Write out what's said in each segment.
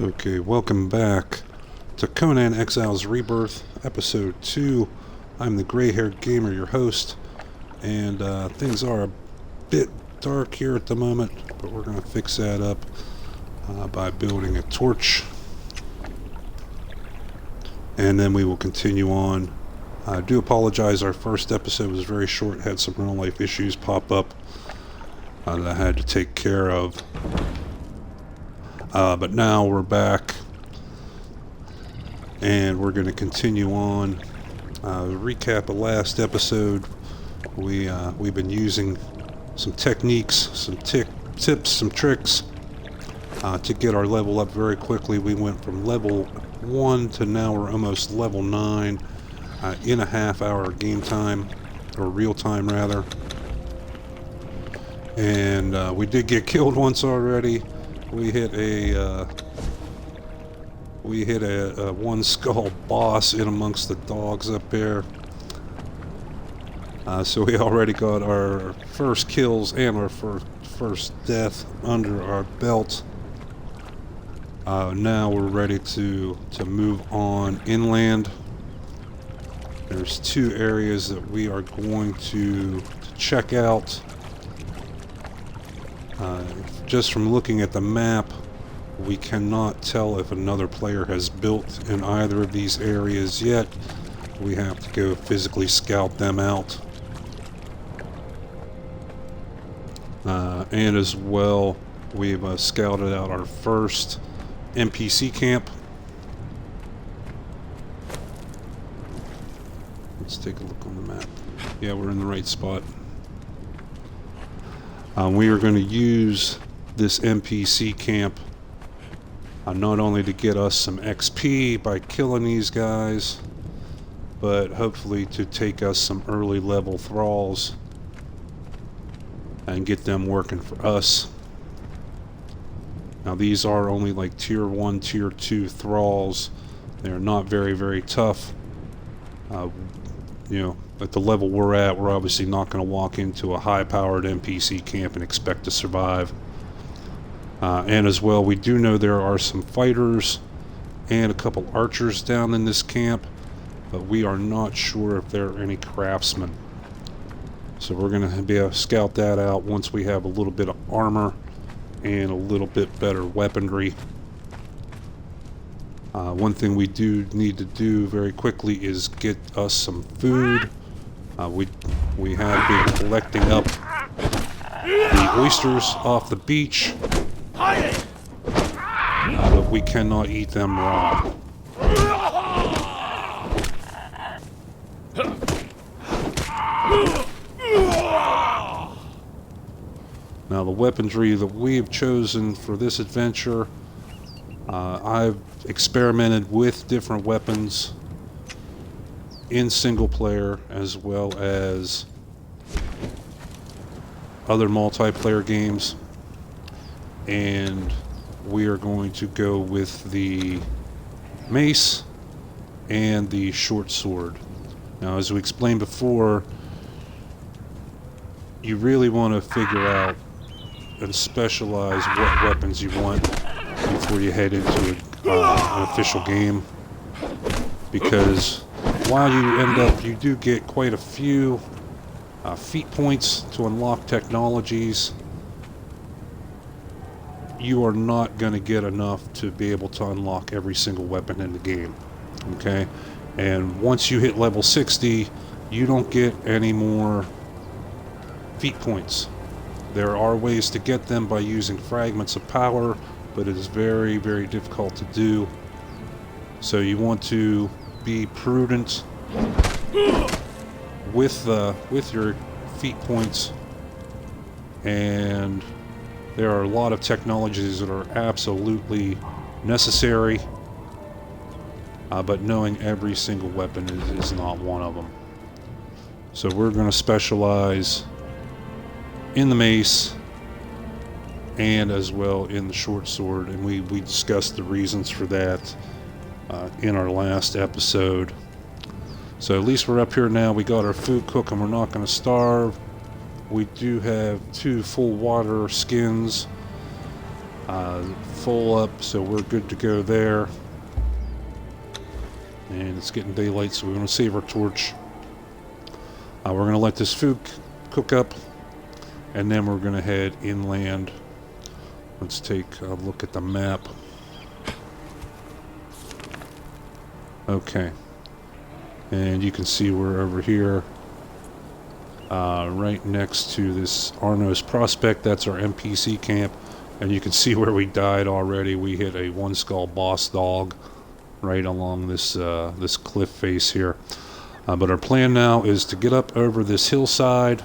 Okay, welcome back to Conan Exiles Rebirth, Episode 2. I'm the gray-haired gamer, your host, and things are a bit dark here at the moment, but we're going to fix that up by building a torch. And then we will continue on. I do apologize, our first episode was very short, had some real-life issues pop up that I had to take care of. But now we're back, and we're going to continue on. Recap of last episode, we've been using some techniques, some tips, some tricks to get our level up very quickly. We went from level 1 to now we're almost level 9 in a half-hour game time, or real time rather. And we did get killed once already. We hit a one skull boss in amongst the dogs up there. So we already got our first kills and our first death under our belt. Now we're ready to move on inland. There's two areas that we are going to check out. Just from looking at the map, we cannot tell if another player has built in either of these areas yet. We have to go physically scout them out. And as well, we've scouted out our first NPC camp. Let's take a look on the map. Yeah, we're in the right spot. We are going to use this NPC camp not only to get us some XP by killing these guys, but hopefully to take us some early level thralls and get them working for us. Now these are only like tier 1, tier 2 thralls. They're not very, very tough. At the level we're at, we're obviously not going to walk into a high-powered NPC camp and expect to survive. And as well, we do know there are some fighters and a couple archers down in this camp, but we are not sure if there are any craftsmen. So we're going to be able to scout that out once we have a little bit of armor and a little bit better weaponry. One thing we do need to do very quickly is get us some food. We have been collecting up the oysters off the beach, but we cannot eat them raw. Now the weaponry that we've chosen for this adventure, I've experimented with different weapons in single player as well as other multiplayer games, and we are going to go with the mace and the short sword. Now, as we explained before, you really want to figure out and specialize what weapons you want before you head into an official game, because while you do get quite a few feat points to unlock technologies, you are not going to get enough to be able to unlock every single weapon in the game. Okay? And once you hit level 60, you don't get any more feat points. There are ways to get them by using fragments of power, but it is very, very difficult to do. So you want to be prudent with your feat points, and there are a lot of technologies that are absolutely necessary, but knowing every single weapon is not one of them. So we're going to specialize in the mace and as well in the short sword, and we discussed the reasons for that in our last episode. So at least we're up here now. We got our food cooking. We're not going to starve. We do have 2 full water skins. full up, so we're good to go there. And it's getting daylight, so we're going to save our torch. We're going to let this food cook up, and then we're going to head inland. Let's take a look at the map. Okay. And you can see we're over here, right next to this Arnos Prospect. That's our NPC camp. And you can see where we died already. We hit a one skull boss dog right along this this cliff face here. But our plan now is to get up over this hillside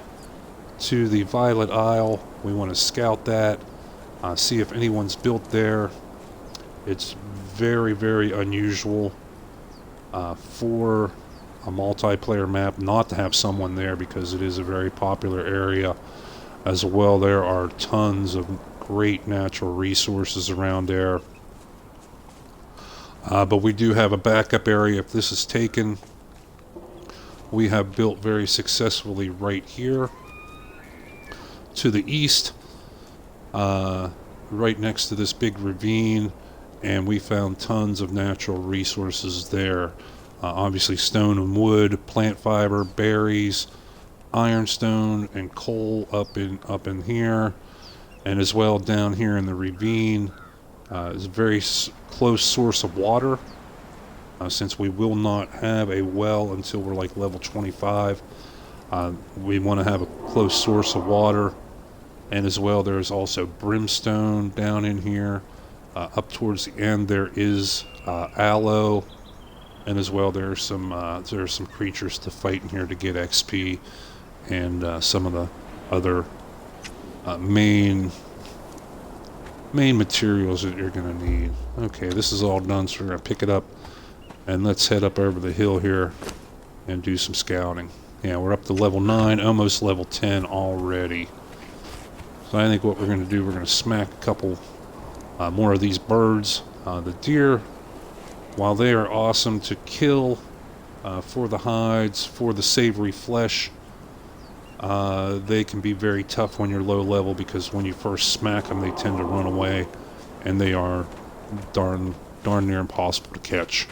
to the Violet Isle. We want to scout that, see if anyone's built there. It's very, very unusual for a multiplayer map not to have someone there, because it is a very popular area as well. There are tons of great natural resources around there. But we do have a backup area if this is taken. We have built very successfully right here to the east, right next to this big ravine, and we found tons of natural resources there. Obviously stone and wood, plant fiber, berries, ironstone, and coal up in here, and as well down here in the ravine is a very close source of water. Since we will not have a well until we're like level 25, we want to have a close source of water. And as well, there's also brimstone down in here. Up towards the end, there is aloe, and as well there's some creatures to fight in here to get XP, and some of the other main materials that you're going to need. Okay, this is all done, so we're going to pick it up. And let's head up over the hill here and do some scouting. Yeah, we're up to level 9, almost level 10 already. So I think what we're going to do, we're going to smack a couple more of these birds. The deer, while they are awesome to kill for the hides, for the savory flesh, they can be very tough when you're low level, because when you first smack them, they tend to run away, and they are darn near impossible to catch.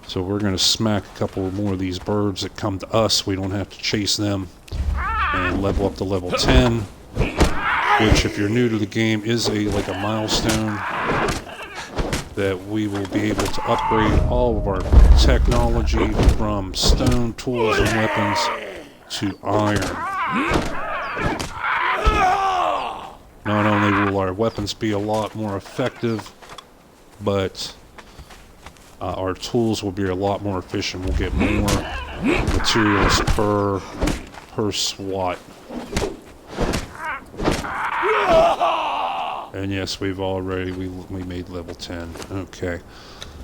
So we're going to smack a couple more of these birds that come to us. We don't have to chase them, and level up to level 10, which, if you're new to the game, is like a milestone that we will be able to upgrade all of our technology from stone tools and weapons to iron. Not only will our weapons be a lot more effective, but our tools will be a lot more efficient. We'll get more materials per SWAT. And yes, we made level 10. Okay.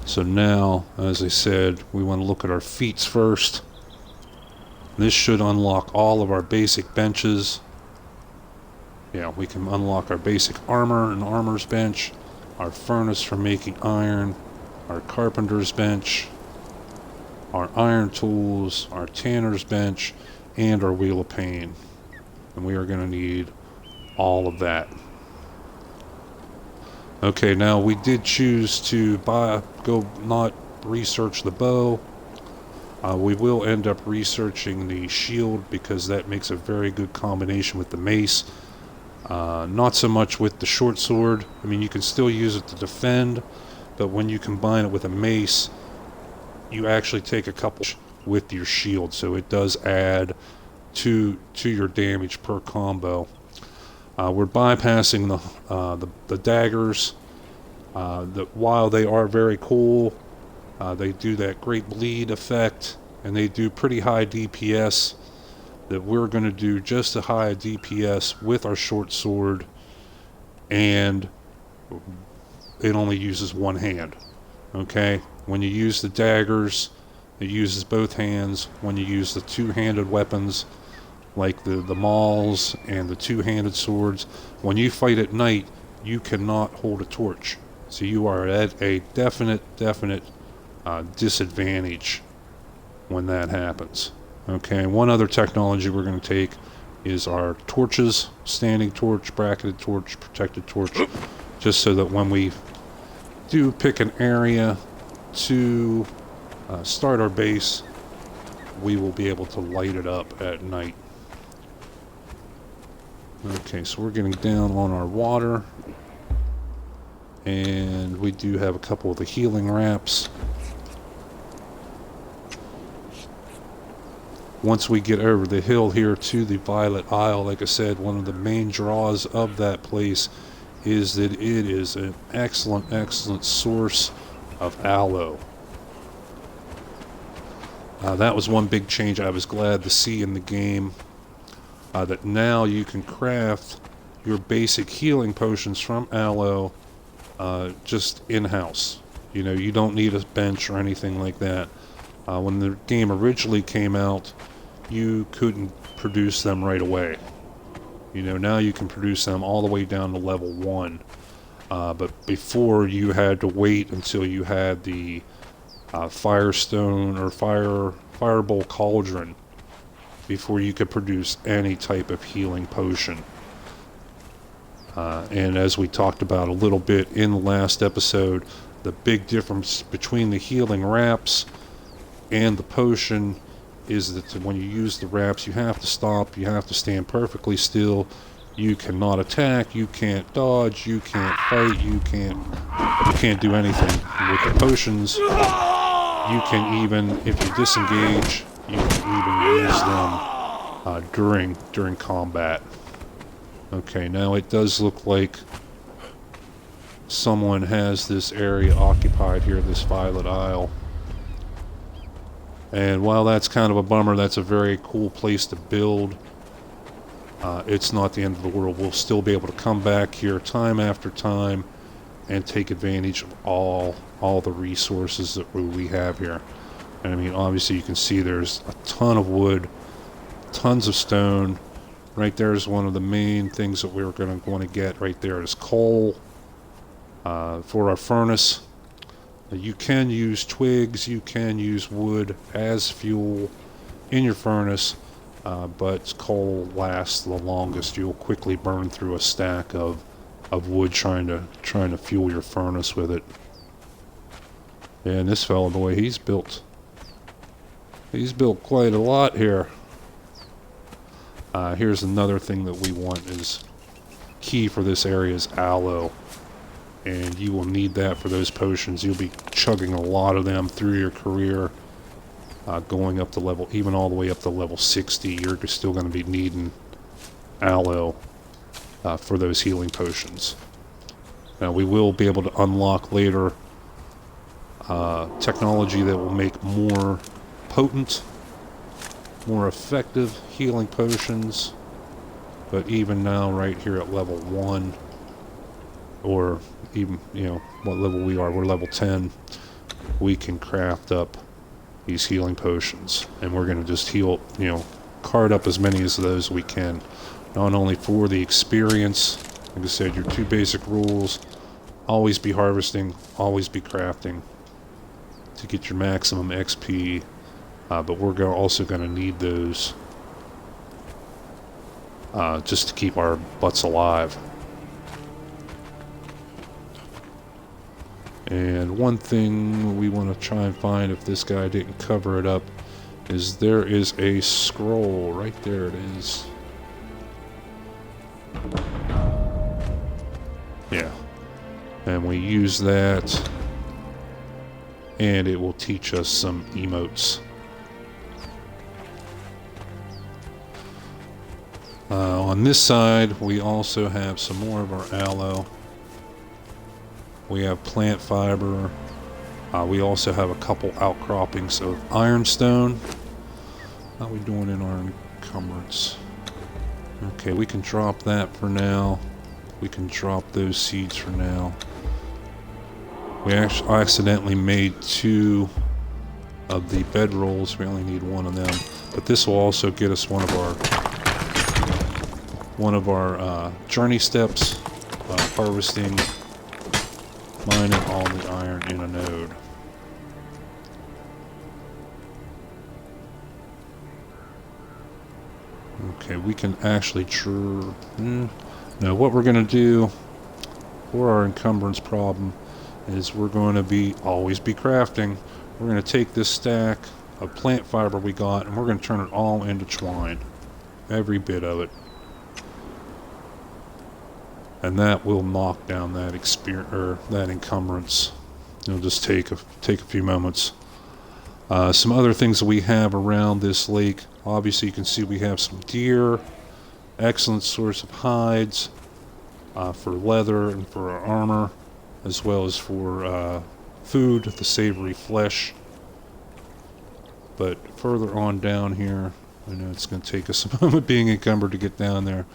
So now, as I said, we want to look at our feats first. This should unlock all of our basic benches. Yeah, we can unlock our basic armor and armor's bench, our furnace for making iron, our carpenter's bench, our iron tools, our tanner's bench, and our wheel of pain. And we are going to need all of that. Okay, now we did choose to not research the bow. We will end up researching the shield, because that makes a very good combination with the mace. Not so much with the short sword. I mean, you can still use it to defend, but when you combine it with a mace, you actually take a couple with your shield, so it does add to your damage per combo. We're bypassing the daggers. While they are very cool, they do that great bleed effect, and they do pretty high DPS. That we're going to do just a high DPS with our short sword, and it only uses one hand. Okay, when you use the daggers, it uses both hands. When you use the two-handed weapons, like the mauls and the two-handed swords, when you fight at night, you cannot hold a torch. So you are at a definite disadvantage when that happens. Okay, one other technology we're going to take is our torches: standing torch, bracketed torch, protected torch. just so that when we do pick an area to start our base, we will be able to light it up at night. Okay, so we're getting down on our water, and we do have a couple of the healing wraps. Once we get over the hill here to the Violet Isle, like I said, one of the main draws of that place is that it is an excellent source of aloe. That was one big change I was glad to see in the game, that now you can craft your basic healing potions from aloe just in-house. You know, you don't need a bench or anything like that. When the game originally came out, you couldn't produce them right away. You know, now you can produce them all the way down to level 1. But before, you had to wait until you had the Firestone or Fireball Cauldron before you could produce any type of healing potion. And as we talked about a little bit in the last episode, the big difference between the healing wraps and the potion is that when you use the wraps, you have to stop, you have to stand perfectly still, you cannot attack, you can't dodge, you can't fight, you can't do anything. With the potions, you can even, if you disengage, you can even use them during combat. Okay, now it does look like someone has this area occupied here, this Violet Isle. And while that's kind of a bummer, that's a very cool place to build. It's not the end of the world. We'll still be able to come back here time after time and take advantage of all the resources that we have here. And I mean, obviously you can see there's a ton of wood, tons of stone. Right there is one of the main things that we're going to want to get. Right there is coal for our furnace. You can use twigs, you can use wood as fuel in your furnace, but coal lasts the longest. You'll quickly burn through a stack of wood trying to fuel your furnace with it. And this fellow, boy, he's built quite a lot here. Here's another thing that we want is key for this area is aloe. And you will need that for those potions. You'll be chugging a lot of them through your career, going up to level, even all the way up to level 60. You're still going to be needing aloe for those healing potions. Now we will be able to unlock later technology that will make more potent, more effective healing potions. But even now, right here at level 1, or even, you know, what level we are, we're level 10, we can craft up these healing potions, and we're going to just heal, you know, card up as many as those we can, not only for the experience. Like I said, your 2 basic rules: always be harvesting, always be crafting to get your maximum XP, but we're also going to need those just to keep our butts alive. And one thing we want to try and find, if this guy didn't cover it up, is there is a scroll. Right there it is. Yeah. And we use that, and it will teach us some emotes. On this side, we also have some more of our aloe. We have plant fiber. We also have a couple outcroppings of ironstone. How are we doing in our encumbrance? Okay, we can drop that for now. We can drop those seeds for now. We actually accidentally made 2 of the bedrolls. We only need 1 of them. But this will also get us one of our journey steps, harvesting, mining all the iron in a node. Okay, we can actually no, what we're going to do for our encumbrance problem is we're going to always be crafting. We're going to take this stack of plant fiber we got and we're going to turn it all into twine. Every bit of it. And that will knock down that that encumbrance. It'll just take a few moments. Some other things that we have around this lake. Obviously you can see we have some deer. Excellent source of hides for leather and for our armor, as well as for food, the savory flesh. But further on down here, I know it's going to take us a moment being encumbered to get down there.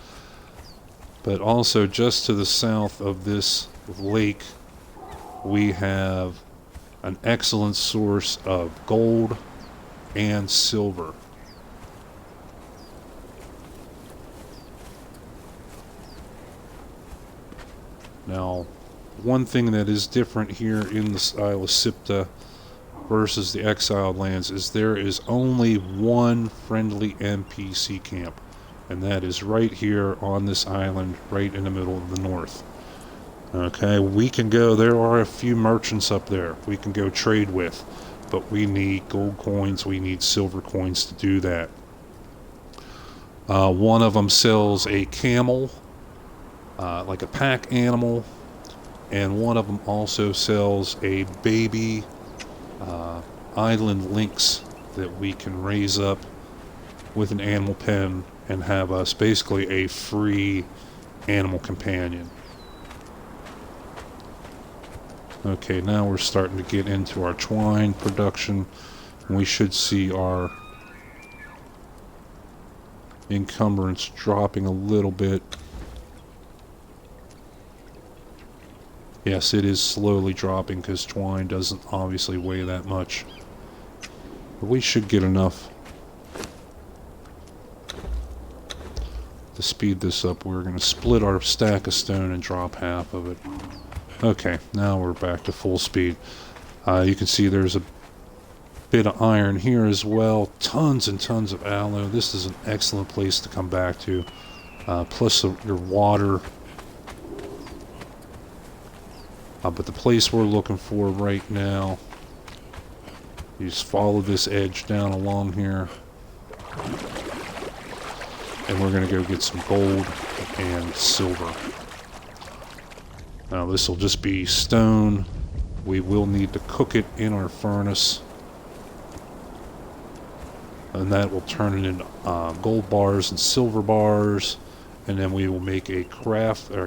But also just to the south of this lake, we have an excellent source of gold and silver. Now, one thing that is different here in the Isle of Siptah versus the exiled lands is there is only one friendly NPC camp, and that is right here on this island, right in the middle of the north. Okay, we can go, there are a few merchants up there we can go trade with, but we need gold coins, we need silver coins to do that. One of them sells a camel, like a pack animal, and one of them also sells a baby island lynx that we can raise up with an animal pen and have us basically a free animal companion. Okay, now we're starting to get into our twine production. We should see our encumbrance dropping a little bit. Yes, it is slowly dropping because twine doesn't obviously weigh that much. But we should get enough to speed this up. We're going to split our stack of stone and drop half of it. Okay, now we're back to full speed. You can see there's a bit of iron here as well. Tons and tons of aloe. This is an excellent place to come back to. Plus your water. But the place we're looking for right now, you just follow this edge down along here. And we're going to go get some gold and silver. Now this will just be stone. We will need to cook it in our furnace. And that will turn it into gold bars and silver bars. And then we will make a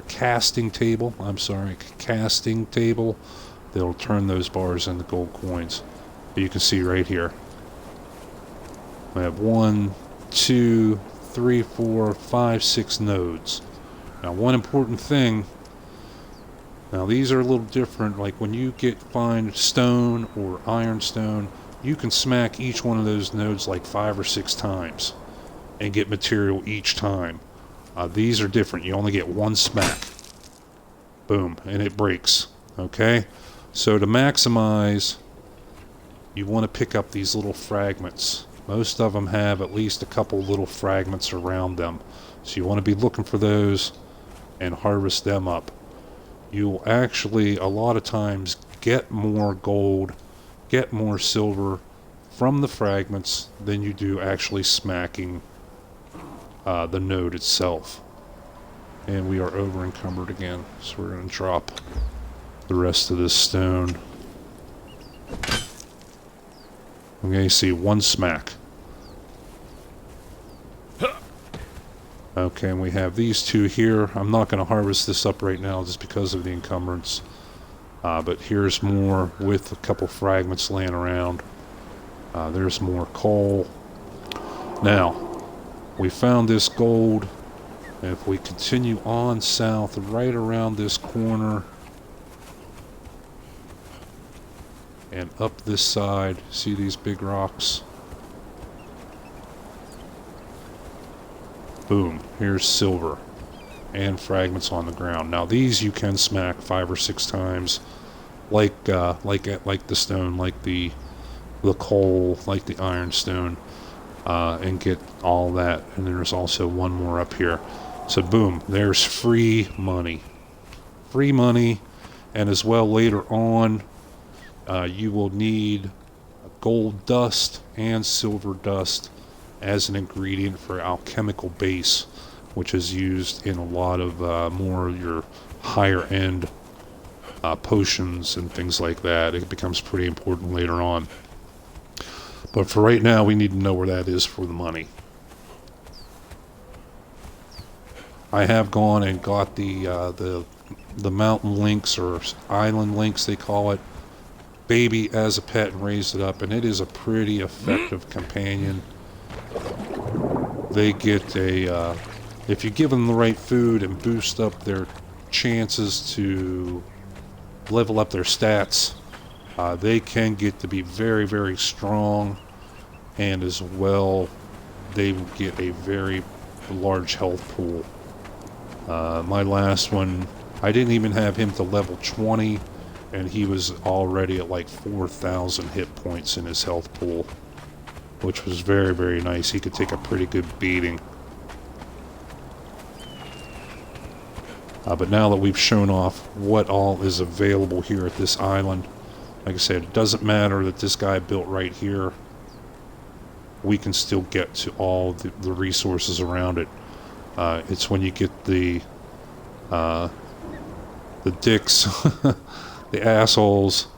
casting table. Casting table. That'll turn those bars into gold coins. You can see right here. We have 1, 2, 3, 4, 5, 6 nodes. Now one important thing. Now these are a little different. Like when you find stone or ironstone, you can smack each one of those nodes like 5 or 6 times and get material each time. These are different. You only get one smack. Boom, and it breaks. Okay? So to maximize, you want to pick up these little fragments. Most of them have at least a couple little fragments around them. So you want to be looking for those and harvest them up. You'll actually, a lot of times, get more gold, get more silver from the fragments than you do actually smacking the node itself. And we are over encumbered again, so we're going to drop the rest of this stone. Okay, you see one smack. Okay, and we have these two here. I'm not going to harvest this up right now just because of the encumbrance. But here's more with a couple fragments laying around. There's more coal. Now, we found this gold. And if we continue on south, right around this corner, and up this side, see these big rocks? Boom, here's silver and fragments on the ground. Now these you can smack 5 or 6 times, like the stone, like the coal, like the ironstone, and get all that. And there's also one more up here. So boom, there's free money. free money, and as well later on you will need gold dust and silver dust as an ingredient for alchemical base, which is used in a lot of more your higher end potions and things like that. It becomes pretty important later on. But for right now, we need to know where that is for the money. I have gone and got the mountain lynx, or island lynx they call it, baby as a pet, and raised it up, and it is a pretty effective companion. They get if you give them the right food and boost up their chances to level up their stats, they can get to be very, very strong, and as well they will get a very large health pool. My last one, I didn't even have him to level 20, and he was already at like 4,000 hit points in his health pool, which was very, very nice. He could take a pretty good beating. But now that we've shown off what all is available here at this island, like I said, it doesn't matter that this guy built right here. We can still get to all the resources around it. It's when you get the dicks, the assholes,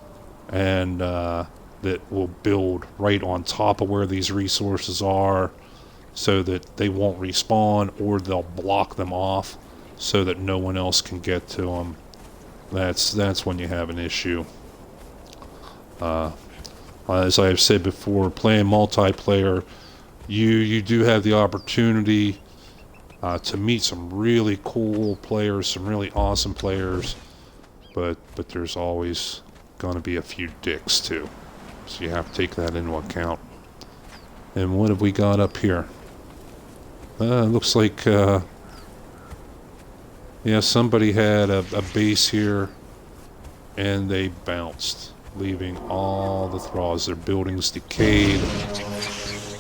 and that will build right on top of where these resources are, so that they won't respawn, or they'll block them off so that no one else can get to them. That's when you have an issue. As I've said before, playing multiplayer, you do have the opportunity to meet some really cool players, some really awesome players, but there's always going to be a few dicks too, so you have to take that into account. And what have we got up here? Looks like yeah, somebody had a base here and they bounced, leaving all the thralls. Their buildings decayed,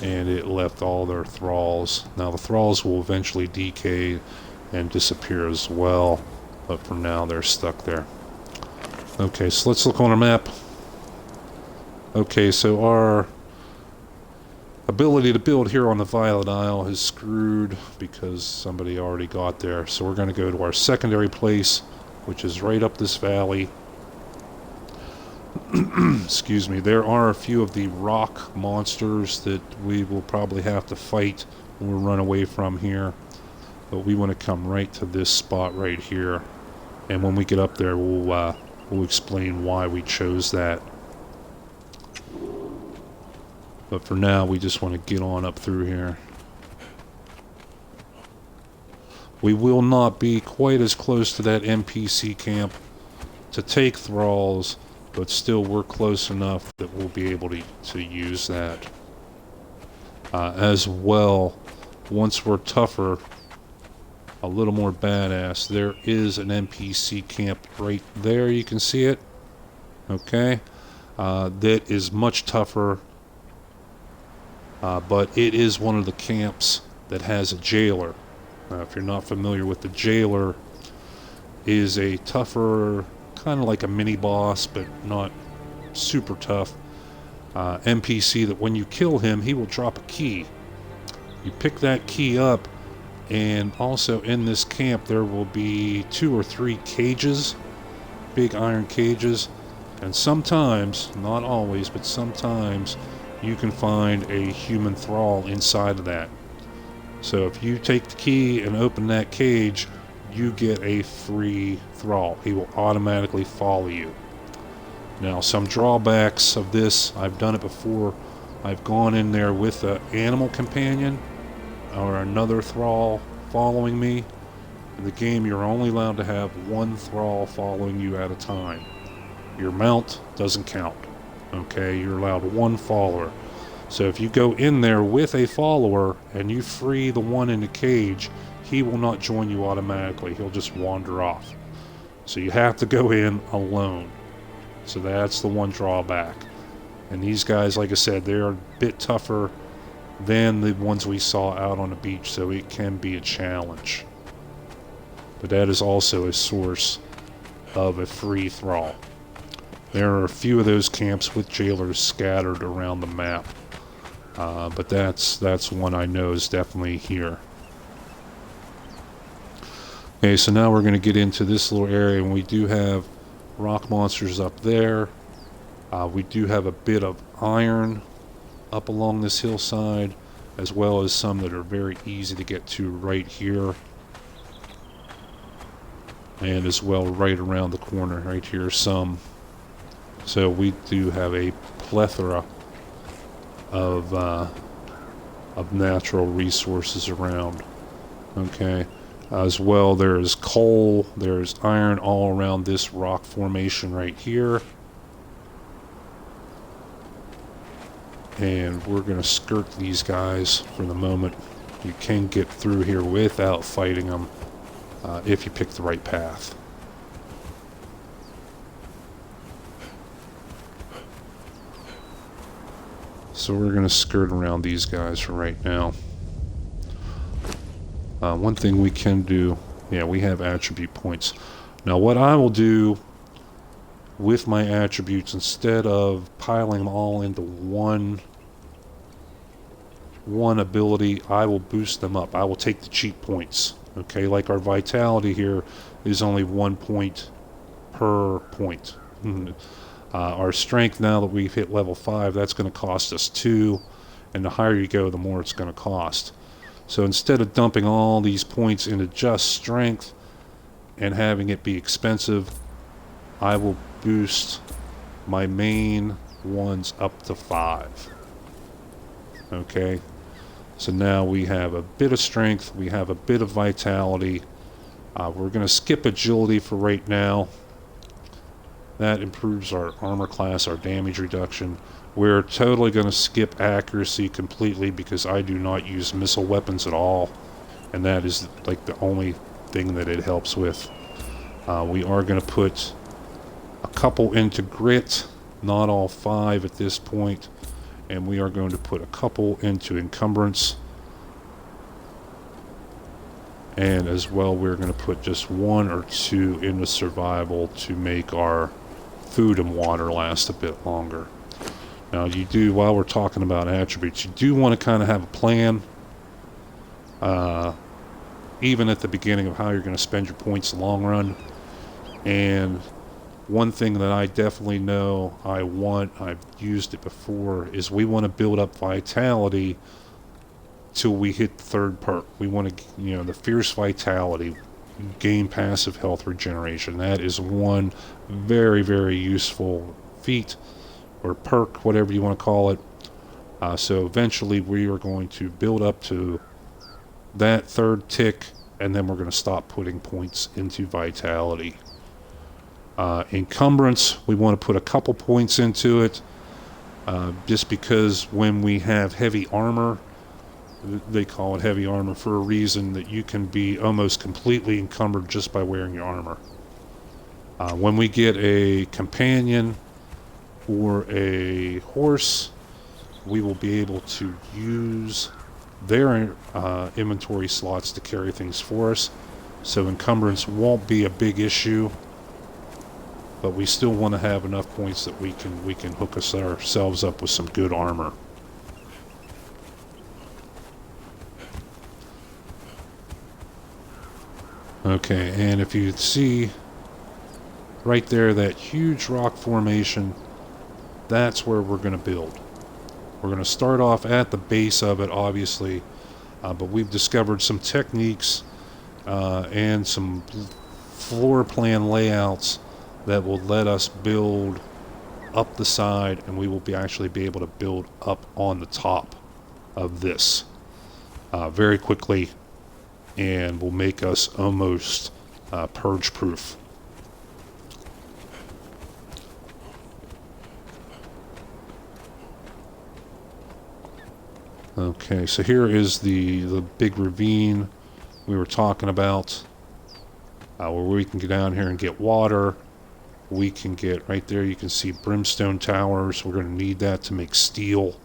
and it left all their thralls. Now the thralls will eventually decay and disappear as well, but for now they're stuck there. Okay, so let's look on our map. Okay, so our ability to build here on the Violet Isle is screwed because somebody already got there. So we're going to go to our secondary place, which is right up this valley. Excuse me. There are a few of the rock monsters that we will probably have to fight or run away from here, but we want to come right to this spot right here, and when we get up there we'll explain why we chose that. But for now, we just want to get on up through here. We will not be quite as close to that NPC camp to take thralls, but still we're close enough that we'll be able to use that. As well, once we're tougher, a little more badass, there is an NPC camp right there. You can see it. Okay? That is much tougher. But it is one of the camps that has a jailer. If you're not familiar with the jailer, is a tougher, kind of like a mini boss, but not super tough NPC that when you kill him, he will drop a key. You pick that key up, and also in this camp there will be 2 or 3 cages, big iron cages, and sometimes, not always, but sometimes you can find a human thrall inside of that. So if you take the key and open that cage, you get a free thrall. He will automatically follow you. Now, some drawbacks of this, I've done it before. I've gone in there with an animal companion or another thrall following me. In the game, you're only allowed to have 1 thrall following you at a time. Your mount doesn't count. Okay, you're allowed 1 follower. So if you go in there with a follower and you free the one in the cage, he will not join you automatically. He'll just wander off. So you have to go in alone. So that's the one drawback. And these guys, like I said, they're a bit tougher than the ones we saw out on the beach, so it can be a challenge. But that is also a source of a free-for-all. There are a few of those camps with jailers scattered around the map, but that's one I know is definitely here. Okay, so now we're going to get into this little area, and we do have rock monsters up there. We do have a bit of iron up along this hillside, as well as some that are very easy to get to right here. And as well right around the corner right here some. So we do have a plethora of natural resources around. Okay. As well, there's coal, there's iron all around this rock formation right here. And we're going to skirt these guys for the moment. You can get through here without fighting them if you pick the right path. So we're going to skirt around these guys for right now. One thing we can do, yeah, we have attribute points. Now what I will do with my attributes, instead of piling them all into one ability, I will boost them up. I will take the cheap points. Okay, like our vitality here is only 1 point per point. Our strength, now that we've hit level 5, that's going to cost us 2, and the higher you go, the more it's going to cost. So instead of dumping all these points into just strength and having it be expensive, I will boost my main ones up to 5. Okay, so now we have a bit of strength, we have a bit of vitality. We're going to skip agility for right now. That improves our armor class, our damage reduction. We're totally going to skip accuracy completely because I do not use missile weapons at all, and that is like the only thing that it helps with. We are going to put a couple into grit, not all 5 at this point, and we are going to put a couple into encumbrance, and as well we're going to put just 1 or 2 into survival to make our food and water last a bit longer. Now you do, while we're talking about attributes, you do want to kind of have a plan, even at the beginning, of how you're going to spend your points in the long run. And one thing that I definitely know I want, I've used it before, is we want to build up vitality till we hit the 3rd perk. We want to, the fierce vitality, gain passive health regeneration. That is one very, very useful feat, or perk, whatever you want to call it. So eventually we are going to build up to that 3rd tick, and then we're going to stop putting points into vitality. Encumbrance, we want to put a couple points into it, just because when we have heavy armor, they call it heavy armor for a reason, that you can be almost completely encumbered just by wearing your armor. When we get a companion or a horse, we will be able to use their inventory slots to carry things for us. So encumbrance won't be a big issue, but we still want to have enough points that we can hook ourselves up with some good armor. Okay, and if you see right there, that huge rock formation, that's where we're going to build. We're going to start off at the base of it, obviously, but we've discovered some techniques and some floor plan layouts that will let us build up the side, and we will actually be able to build up on the top of this very quickly, and will make us almost purge proof. Okay, so here is the big ravine we were talking about, where we can get down here and get water. We can get, right there you can see brimstone towers. We're going to need that to make steel.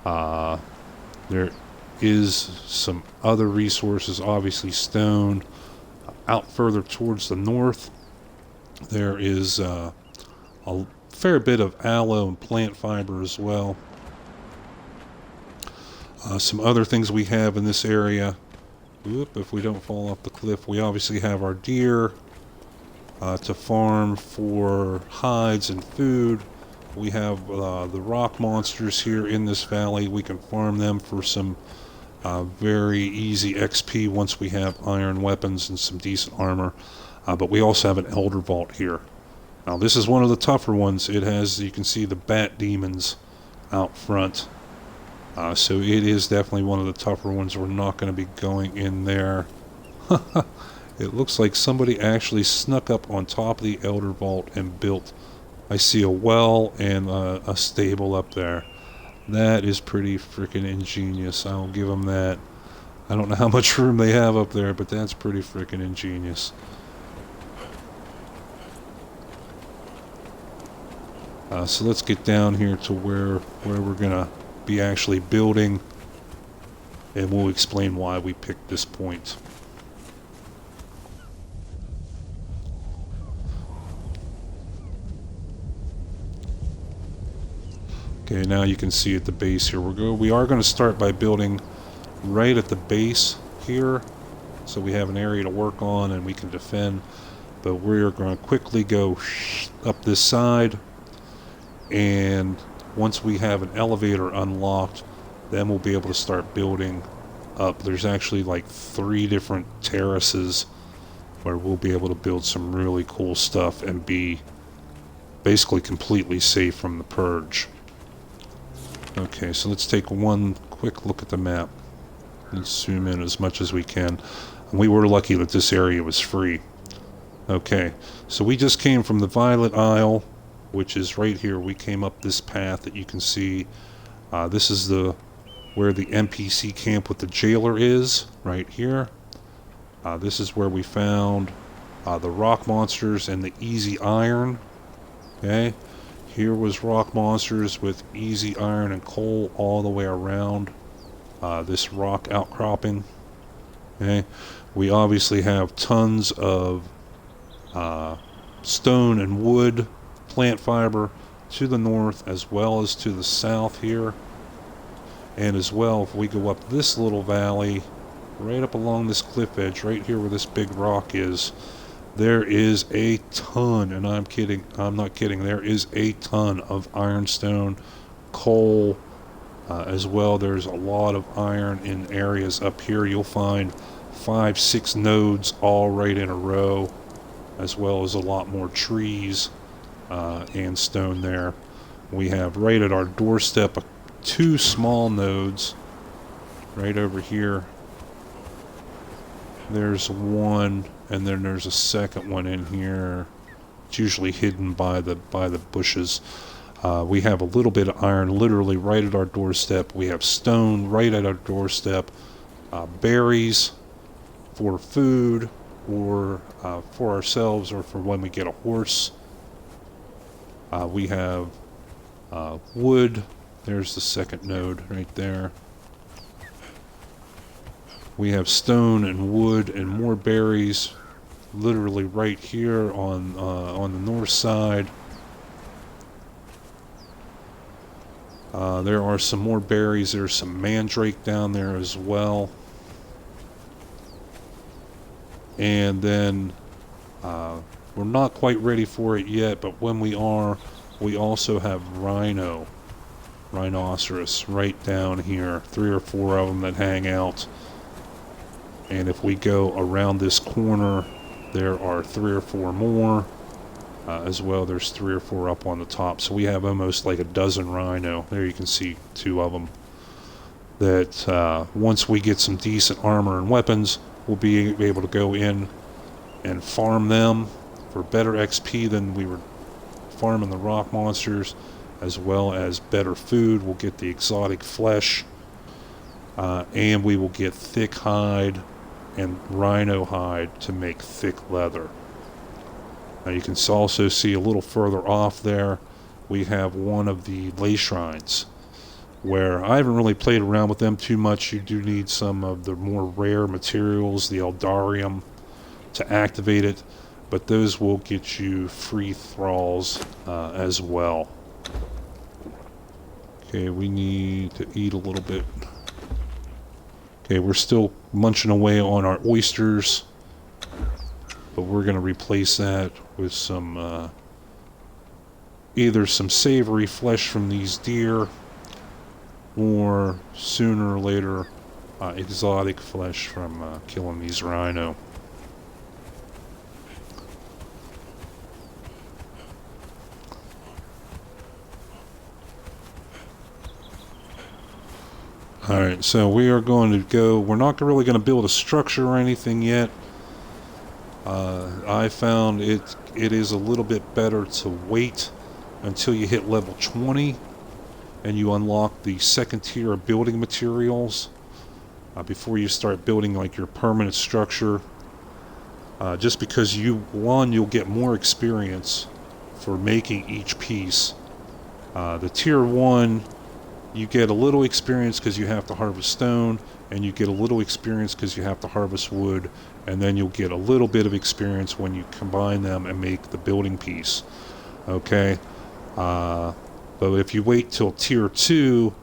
There is some other resources, obviously stone, out further towards the north. There is a fair bit of aloe and plant fiber as well. Some other things we have in this area. Oop, if we don't fall off the cliff, we obviously have our deer to farm for hides and food. We have the rock monsters here in this valley. We can farm them for some very easy XP once we have iron weapons and some decent armor. But we also have an elder vault here. Now this is one of the tougher ones. It has, you can see the bat demons out front. So it is definitely one of the tougher ones. We're not going to be going in there. It looks like somebody actually snuck up on top of the elder vault and built, I see a well and a stable up there. That is pretty freaking ingenious. I'll give them that. I don't know how much room they have up there, but that's pretty freaking ingenious. So let's get down here to where we're gonna be actually building, and we'll explain why we picked this point. Okay, now you can see at the base here. We are going to start by building right at the base here, so we have an area to work on and we can defend. But we're going to quickly go up this side, and once we have an elevator unlocked, then we'll be able to start building up. There's actually like 3 different terraces where we'll be able to build some really cool stuff and be basically completely safe from the purge. Okay, so let's take one quick look at the map. Let's zoom in as much as we can. And we were lucky that this area was free. Okay, so we just came from the Violet Isle, which is right here. We came up this path that you can see. This is where the NPC camp with the jailer is, right here. This is where we found the rock monsters and the easy iron. Okay, here was rock monsters with easy iron and coal all the way around this rock outcropping. Okay, we obviously have tons of stone and wood, plant fiber to the north as well as to the south here. And as well, if we go up this little valley, right up along this cliff edge, right here where this big rock is, there is a ton, and I'm not kidding, there is a ton of ironstone, coal, as well. There's a lot of iron in areas up here. You'll find 5-6 nodes all right in a row, as well as a lot more trees and stone there. We have right at our doorstep 2 small nodes right over here. There's one, and then there's a second one in here. It's usually hidden by the bushes. We have a little bit of iron literally right at our doorstep. We have stone right at our doorstep. Berries for food, or for ourselves, or for when we get a horse. We have wood. There's the second node right there. We have stone and wood and more berries literally right here on the north side. There are some more berries. There's some mandrake down there as well. And then we're not quite ready for it yet, but when we are, we also have rhinoceros right down here. 3 or 4 of them that hang out. And if we go around this corner, there are 3 or 4 more. As well, there's 3 or 4 up on the top. So we have almost like a dozen rhino. There you can see 2 of them. That once we get some decent armor and weapons, we'll be able to go in and farm them for better XP than we were farming the rock monsters, as well as better food. We'll get the exotic flesh, and we will get thick hide and rhino hide to make thick leather. Now you can also see a little further off there, we have one of the ley shrines, where I haven't really played around with them too much. You do need some of the more rare materials, the Eldarium, to activate it. but those will get you free thralls as well. Okay, we need to eat a little bit. Okay, we're still munching away on our oysters, but we're going to replace that with some either some savory flesh from these deer, or sooner or later exotic flesh from killing these rhino. Alright, so we are going to go, we're not really going to build a structure or anything yet. I found it is a little bit better to wait until you hit level 20 and you unlock the second tier of building materials before you start building like your permanent structure. Just because you'll get more experience for making each piece. The tier 1, you get a little experience because you have to harvest stone, and you get a little experience because you have to harvest wood, and then you'll get a little bit of experience when you combine them and make the building piece. Okay? But if you wait till tier 2,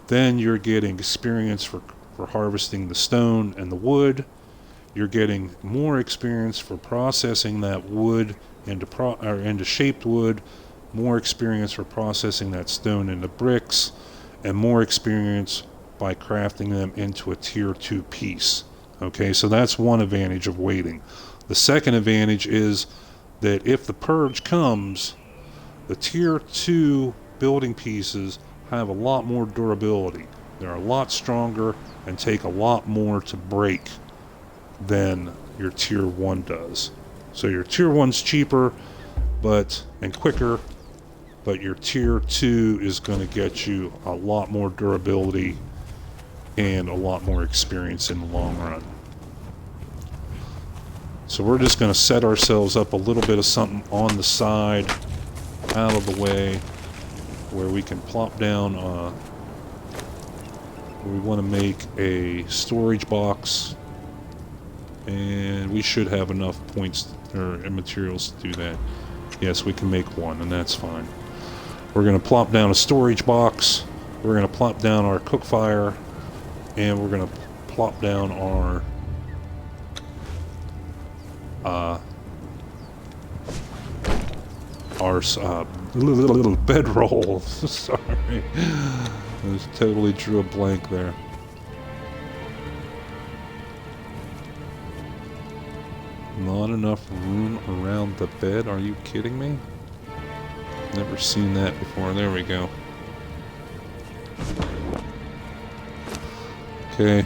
then you're getting experience for harvesting the stone and the wood. You're getting more experience for processing that wood into shaped wood, more experience for processing that stone into bricks, and more experience by crafting them into a tier 2 piece. Okay, so that's one advantage of waiting. The second advantage is that if the purge comes, the tier 2 building pieces have a lot more durability. They're a lot stronger and take a lot more to break than your tier 1 does. So your tier 1's cheaper and quicker, but your tier 2 is going to get you a lot more durability and a lot more experience in the long run. So we're just going to set ourselves up a little bit of something on the side, out of the way, where we can plop down. We want to make a storage box, and we should have enough points or materials to do that. Yes, we can make one, and that's fine. We're going to plop down a storage box, we're going to plop down our cook fire, and we're going to plop down our little bedroll. Sorry, I just totally drew a blank there. Not enough room around the bed? Are you kidding me? Never seen that before. There we go. Okay,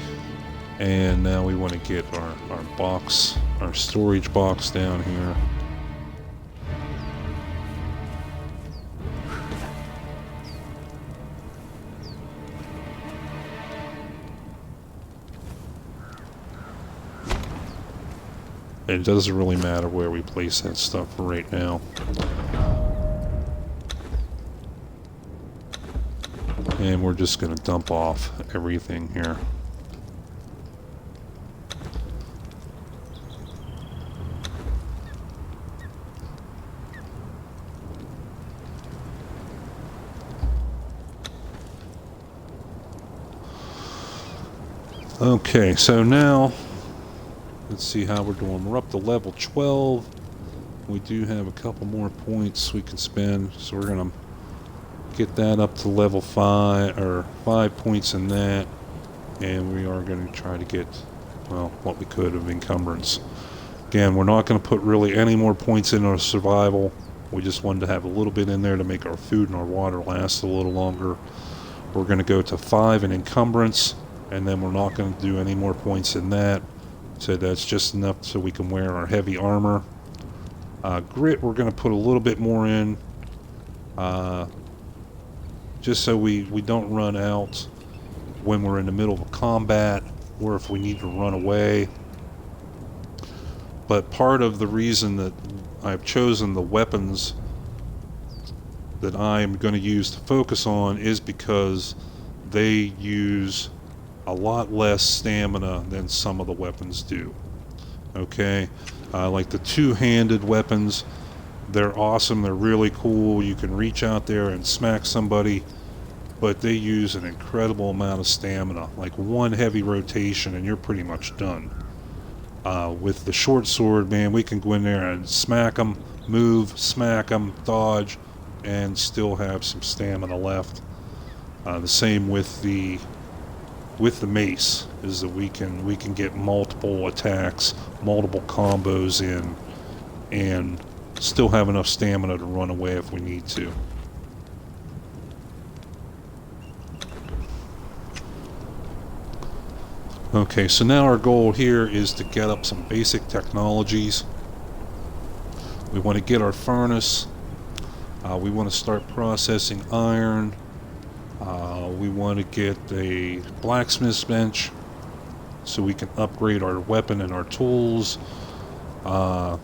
and now we want to get our box, our storage box down here. It doesn't really matter where we place that stuff right now. And we're just going to dump off everything here. Okay, so now let's see how we're doing. We're up to level 12. We do have a couple more points we can spend, so we're going to get that up to level 5, or 5 points in that, and we are going to try to get, well, what we could of encumbrance. Again, we're not going to put really any more points in our survival. We just wanted to have a little bit in there to make our food and our water last a little longer. We're going to go to 5 in encumbrance, and then we're not going to do any more points in that. So that's just enough so we can wear our heavy armor. Grit, we're going to put a little bit more in, just so we don't run out when we're in the middle of a combat, or if we need to run away. But part of the reason that I've chosen the weapons that I'm going to use to focus on is because they use a lot less stamina than some of the weapons do. Okay, Like the two-handed weapons, they're awesome, they're really cool. You can reach out there and smack somebody, but they use an incredible amount of stamina. Like one heavy rotation and you're pretty much done. With the short sword, man, we can go in there and smack them, move, smack them, dodge, and still have some stamina left. The same with the mace, is that we can get multiple attacks, multiple combos in, and still have enough stamina to run away if we need to. Okay, so now our goal here is to get up some basic technologies. We want to get our furnace. We want to start processing iron. We want to get a blacksmith's bench so we can upgrade our weapon and our tools. And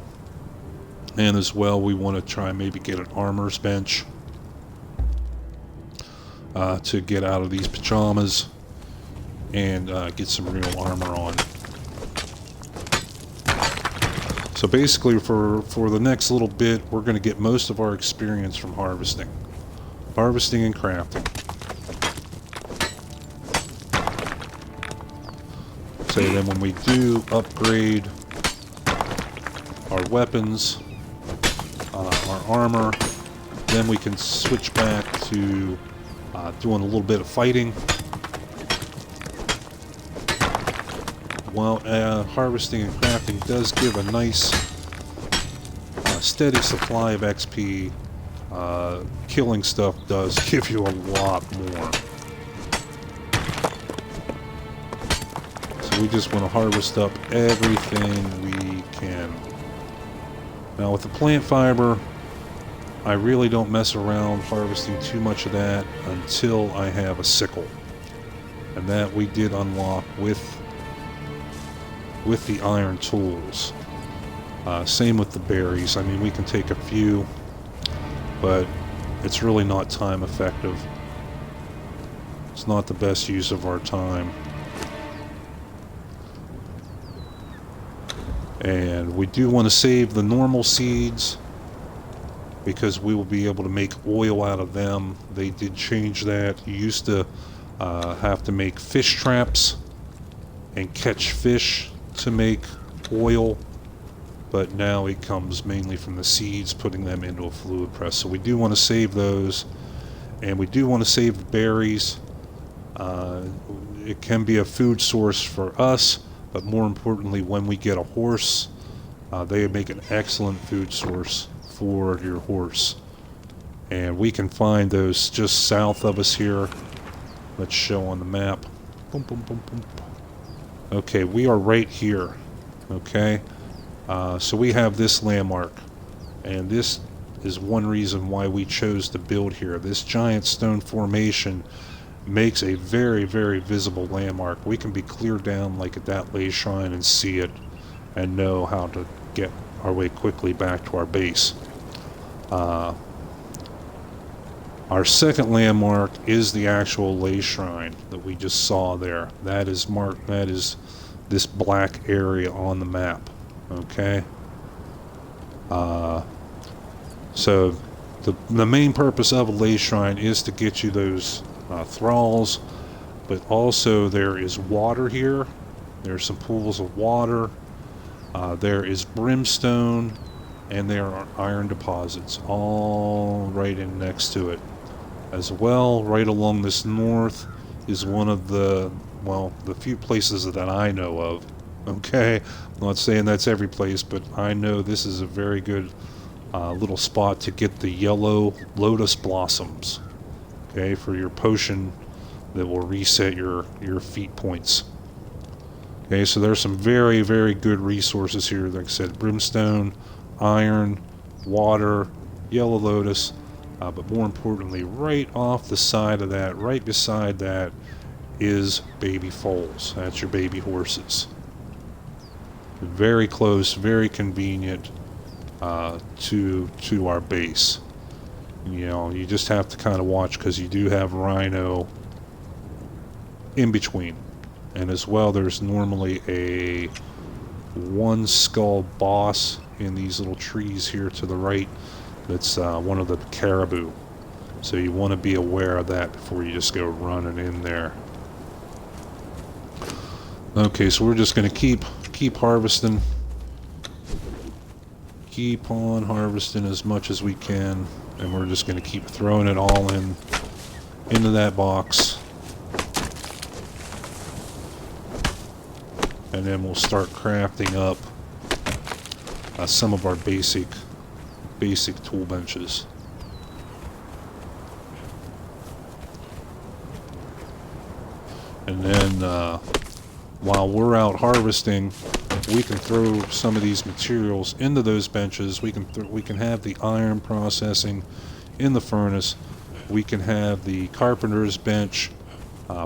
as well, we want to try maybe get an armor's bench to get out of these pajamas and get some real armor on. So basically for the next little bit, we're going to get most of our experience from harvesting and crafting. So then when we do upgrade our weapons, our armor, then we can switch back to doing a little bit of fighting. While harvesting and crafting does give a nice steady supply of XP, killing stuff does give you a lot more. So we just want to harvest up everything we can. Now with the plant fiber, I really don't mess around harvesting too much of that until I have a sickle. And that we did unlock with the iron tools. Same with the berries. I mean, we can take a few, but it's really not time effective. It's not the best use of our time. And we do want to save the normal seeds because we will be able to make oil out of them. They did change that. You used to have to make fish traps and catch fish to make oil, but now it comes mainly from the seeds, putting them into a fluid press. So we do want to save those, and we do want to save the berries. It can be a food source for us, but more importantly, when we get a horse, they make an excellent food source for your horse. And we can find those just south of us here. Let's show on the map. Boom, boom, boom, boom. Okay, we are right here. Okay, so we have this landmark, and this is one reason why we chose to build here. This giant stone formation makes a very, very visible landmark. We can be clear down like at that lay shrine and see it and know how to get our way quickly back to our base. Our second landmark is the actual lay shrine that we just saw there. That is marked, that is this black area on the map. Okay? So the main purpose of a lay shrine is to get you those thralls, but also there is water here. There's some pools of water. There is brimstone, and there are iron deposits all right in next to it. As well, right along this north is one of the few places that I know of. Okay, I'm not saying that's every place, but I know this is a very good little spot to get the yellow lotus blossoms. Okay, for your potion that will reset your feat points. Okay, so there's some very, very good resources here. Like I said, brimstone, iron, water, yellow lotus. But more importantly, right off the side of that, right beside that, is baby foals. That's your baby horses. Very close, very convenient to our base. You know, you just have to kind of watch because you do have rhino in between. And as well, there's normally a one skull boss in these little trees here to the right. That's one of the caribou. So you want to be aware of that before you just go running in there. Okay, so we're just going to keep harvesting. Keep on harvesting as much as we can, and we're just going to keep throwing it all into that box. And then we'll start crafting up some of our basic tool benches. And then while we're out harvesting, we can throw some of these materials into those benches. We can have the iron processing in the furnace. We can have the carpenter's bench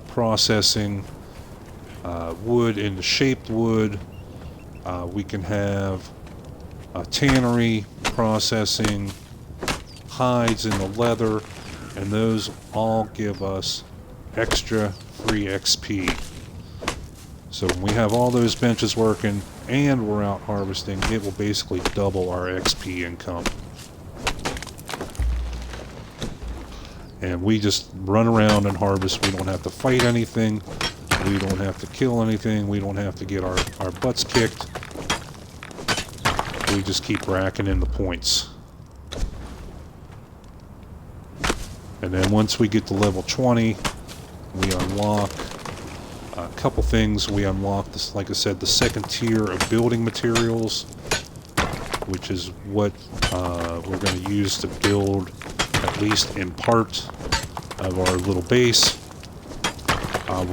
processing wood into shaped wood. We can have a tannery processing hides into leather, and those all give us extra free XP. So when we have all those benches working and we're out harvesting, it will basically double our XP income. And we just run around and harvest. We don't have to fight anything. We don't have to kill anything. We don't have to get our butts kicked. We just keep racking in the points. And then once we get to level 20, we unlock a couple things. We unlock this, like I said, the second tier of building materials, which is what we're going to use to build, at least in part, of our little base.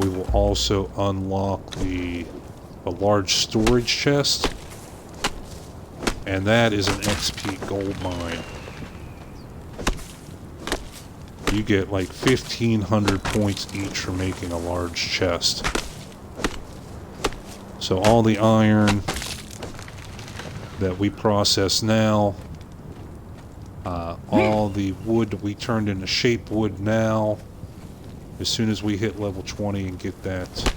We will also unlock the large storage chest, and that is an XP gold mine. You get like 1,500 points each for making a large chest. So all the iron that we process now, all the wood that we turned into shaped wood now, as soon as we hit level 20 and get that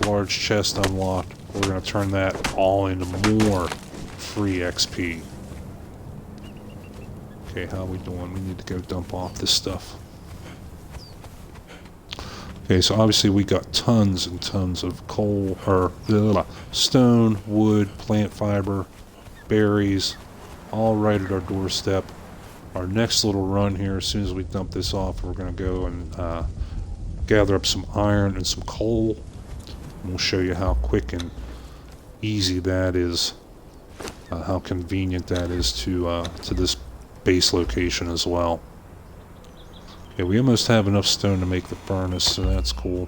large chest unlocked, we're going to turn that all into more free XP. Okay, how are we doing? We need to go dump off this stuff. Okay, so obviously we got tons and tons of coal, or stone, wood, plant fiber, berries, all right at our doorstep. Our next little run here, as soon as we dump this off, we're going to go and gather up some iron and some coal. And we'll show you how quick and easy that is, how convenient that is to this base location as well. Okay, we almost have enough stone to make the furnace, so that's cool.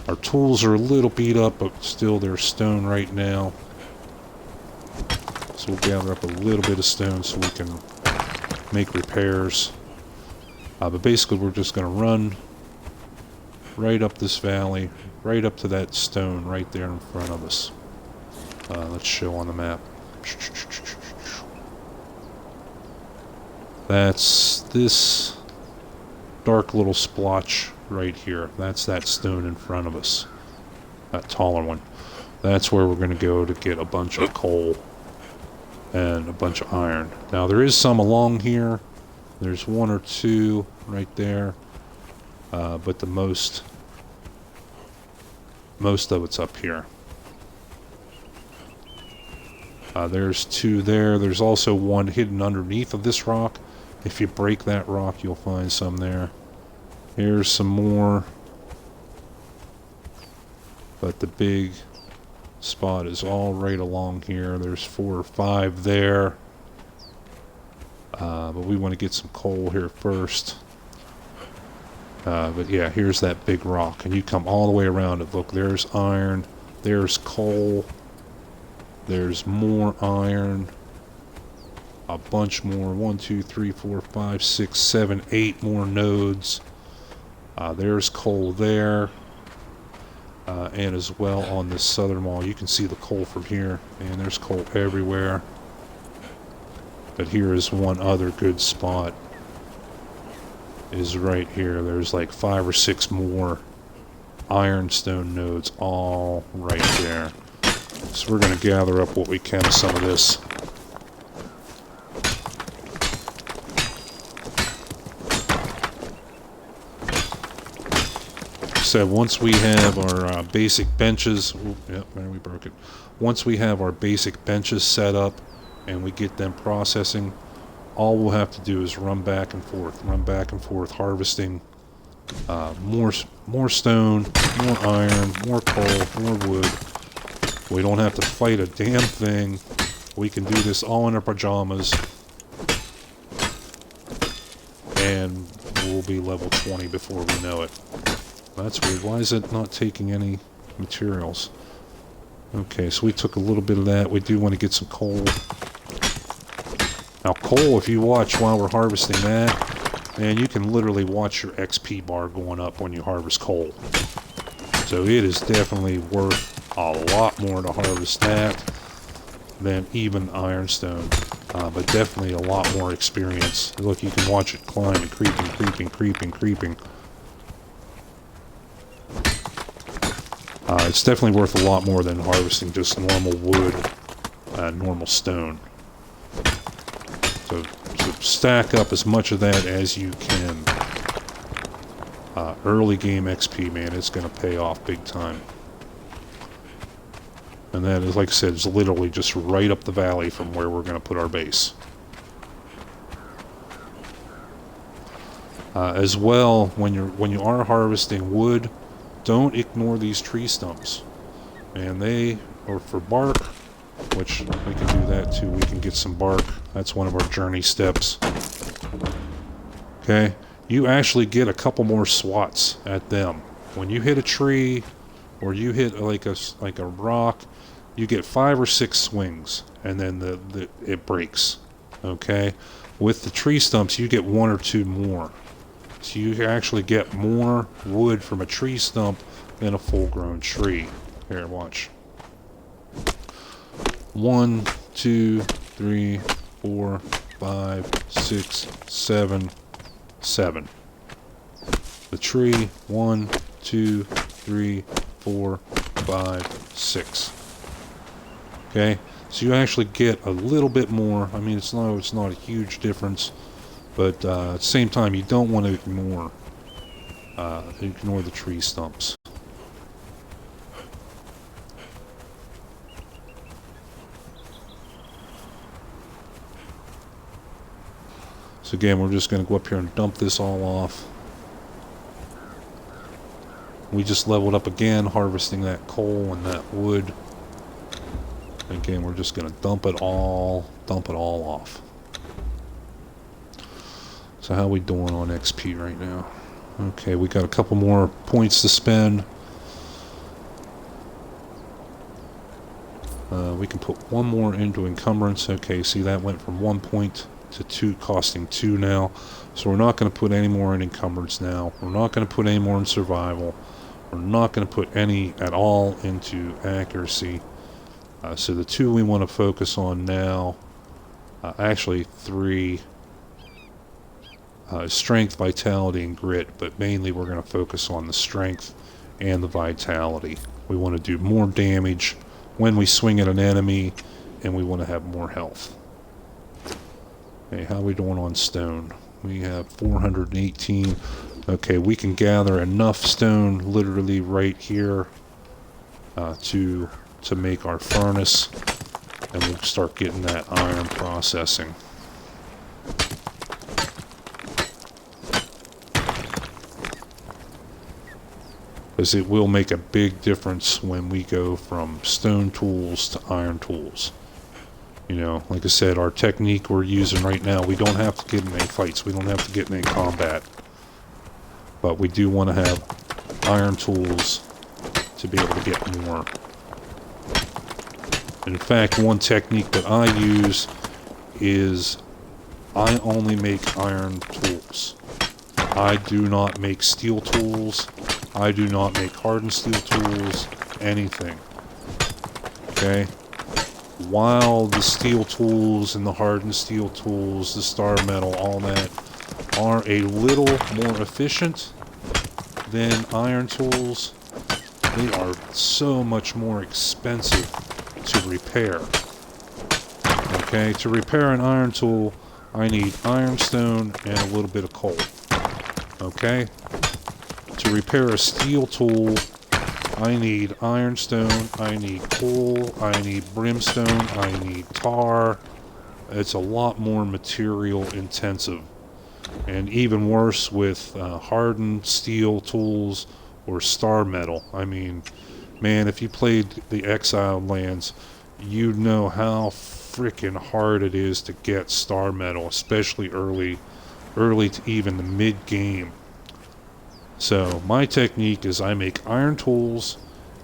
Our tools are a little beat up, but still they're stone right now. So we'll gather up a little bit of stone so we can make repairs. But basically we're just going to run right up this valley, right up to that stone right there in front of us. Let's show on the map. That's this dark little splotch right here. That's that stone in front of us. That taller one. That's where we're going to go to get a bunch of coal and a bunch of iron. Now there is some along here. There's one or two right there. But the most of it's up here. There's two there. There's also one hidden underneath of this rock. If you break that rock, you'll find some there. Here's some more. But the big spot is all right along here. There's 4 or 5 there. But we want to get some coal here first. But yeah, here's that big rock. And you come all the way around it. Look, there's iron. There's coal. There's more iron. A bunch more. 1, 2, 3, 4, 5, 6, 7, 8 more nodes. There's coal there. And as well on this southern wall. You can see the coal from here. And there's coal everywhere. But here is one other good spot. Is right here. There's like 5 or 6 more ironstone nodes all right there. So we're going to gather up what we can of some of this. So once we have our basic benches, yep, there we broke it. Once we have our basic benches set up and we get them processing, all we'll have to do is run back and forth, harvesting more stone, more iron, more coal, more wood. We don't have to fight a damn thing. We can do this all in our pajamas, and we'll be level 20 before we know it. That's weird. Why is it not taking any materials? Okay, so we took a little bit of that. We do want to get some coal. Now coal, if you watch while we're harvesting that, man, you can literally watch your XP bar going up when you harvest coal. So it is definitely worth a lot more to harvest that than even ironstone. But definitely a lot more experience. Look, you can watch it climb and creeping. It's definitely worth a lot more than harvesting just normal wood, normal stone. So stack up as much of that as you can. Early game XP, man, it's going to pay off big time. And that is, like I said, it's literally just right up the valley from where we're going to put our base. As well, when you are harvesting wood, don't ignore these tree stumps. And they are for bark, which we can do that too. We can get some bark. That's one of our journey steps. Okay, you actually get a couple more swats at them. When you hit a tree, or you hit like a rock, you get 5 or 6 swings, and then it breaks. Okay, with the tree stumps, you get 1 or 2 more. So you actually get more wood from a tree stump than a full-grown tree. Here, watch. 1, 2, 3, 4, 5, 6, 7, 7. The tree, 1, 2, 3, 4, 5, 6. Okay, so you actually get a little bit more. I mean, it's not a huge difference, but at the same time, you don't want to ignore the tree stumps. So again, we're just going to go up here and dump this all off. We just leveled up again, harvesting that coal and that wood. Again, we're just going to dump it all off. So how are we doing on XP right now? Okay, we got a couple more points to spend. We can put 1 more into encumbrance. Okay, see, that went from 1 point to 2, costing 2 now. So we're not going to put any more in encumbrance now. We're not going to put any more in survival. We're not going to put any at all into accuracy. So the 2 we want to focus on now, actually 3, strength, vitality, and grit, but mainly we're going to focus on the strength and the vitality. We want to do more damage when we swing at an enemy, and we want to have more health. Okay, how are we doing on stone? We have 418. Okay, we can gather enough stone literally right here to make our furnace, and we'll start getting that iron processing. Because it will make a big difference when we go from stone tools to iron tools. You know, like I said, our technique we're using right now, we don't have to get in any fights, we don't have to get in any combat. But we do want to have iron tools to be able to get more. In fact, one technique that I use is I only make iron tools. I do not make steel tools. I do not make hardened steel tools. Anything. Okay? While the steel tools and the hardened steel tools, the star metal, all that, are a little more efficient than iron tools, they are so much more expensive to repair. Okay, to repair an iron tool, I need ironstone and a little bit of coal. Okay? To repair a steel tool, I need ironstone, I need coal, I need brimstone, I need tar. It's a lot more material intensive. And even worse with hardened steel tools or star metal. I mean, man, if you played the Exiled Lands, you know how freaking hard it is to get star metal, especially early to even the mid-game. So my technique is I make iron tools,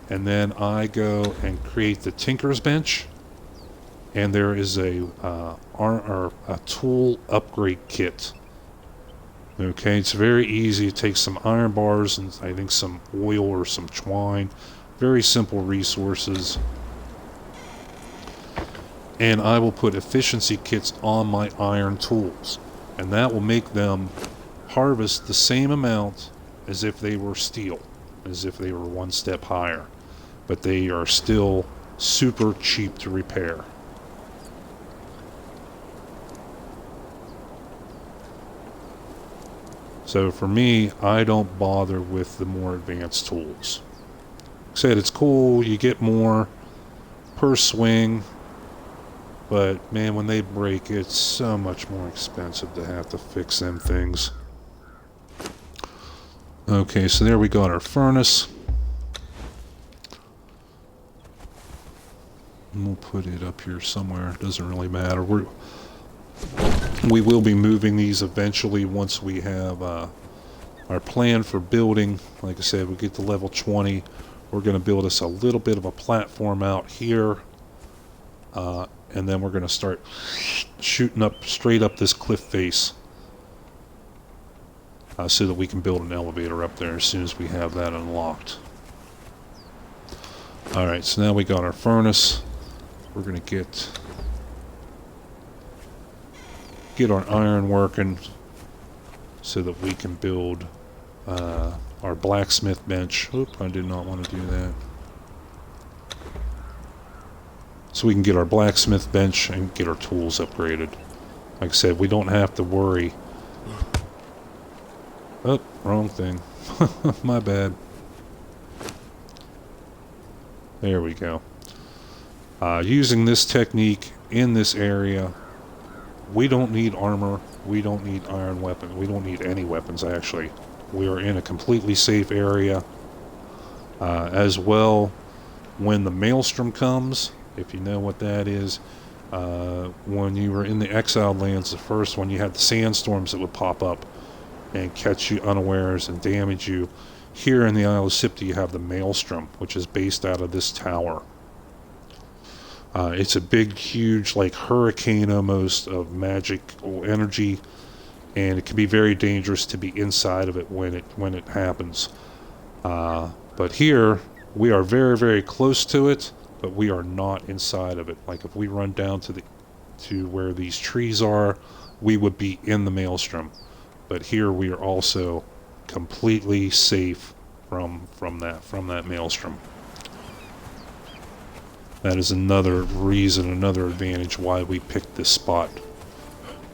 and then I go and create the Tinker's Bench, and there is a tool upgrade kit. Okay, it's very easy. It takes some iron bars and I think some oil or some twine. Very simple resources. And I will put efficiency kits on my iron tools, and that will make them harvest the same amount as if they were steel, as if they were one step higher, but they are still super cheap to repair. So for me, I don't bother with the more advanced tools. Like I said, it's cool, you get more per swing, but man, when they break, it's so much more expensive to have to fix them things. Okay, so there we got our furnace. And we'll put it up here somewhere. It doesn't really matter. We will be moving these eventually once we have our plan for building. Like I said, we get to level 20. We're going to build us a little bit of a platform out here. And then we're going to start shooting up straight up this cliff face. So that we can build an elevator up there as soon as we have that unlocked. Alright, so now we got our furnace. We're going to get our iron working so that we can build our blacksmith bench. Oop, I did not want to do that. So we can get our blacksmith bench and get our tools upgraded. Like I said, we don't have to worry. Oh, wrong thing. My bad. There we go. Using this technique in this area, we don't need armor, we don't need iron weapons, we don't need any weapons actually. We are in a completely safe area. As well, when the maelstrom comes, if you know what that is, when you were in the Exiled Lands, the first one, you had the sandstorms that would pop up and catch you unawares and damage you. Here in the Isle of Siptah, you have the maelstrom, which is based out of this tower. It's a big, huge, like hurricane almost of magical energy, and it can be very dangerous to be inside of it when it happens. But here we are very, very close to it, but we are not inside of it. Like if we run down to where these trees are, we would be in the maelstrom. But here we are also completely safe from that maelstrom. That is another reason, another advantage why we picked this spot.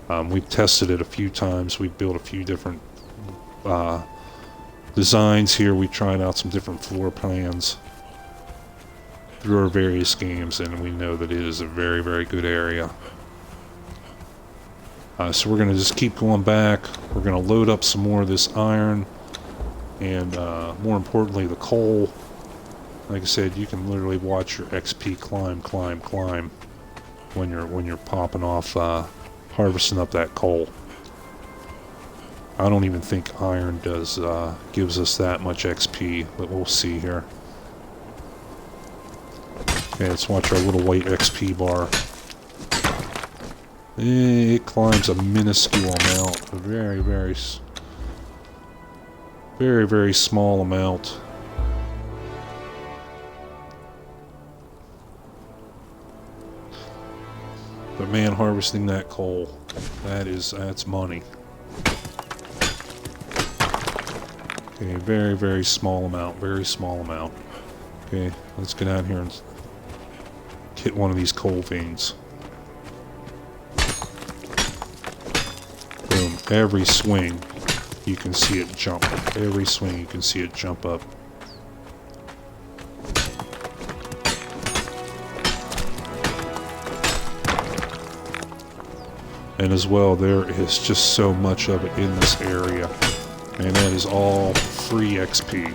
We've tested it a few times. We've built a few different designs here. We tried out some different floor plans through our various games, and we know that it is a very, very good area. So we're going to just keep going back. We're going to load up some more of this iron, and more importantly, the coal. Like I said, you can literally watch your XP climb when you're popping off, harvesting up that coal. I don't even think iron gives us that much XP, but we'll see here. Okay, let's watch our little white XP bar. It climbs a minuscule amount, a very, very, very, very small amount. But man, harvesting that coal, that's money. Okay, very, very small amount, very small amount. Okay, let's get out here and hit one of these coal veins. Boom. Every swing, you can see it jump. Every swing, you can see it jump up. And as well, there is just so much of it in this area. And that is all free XP.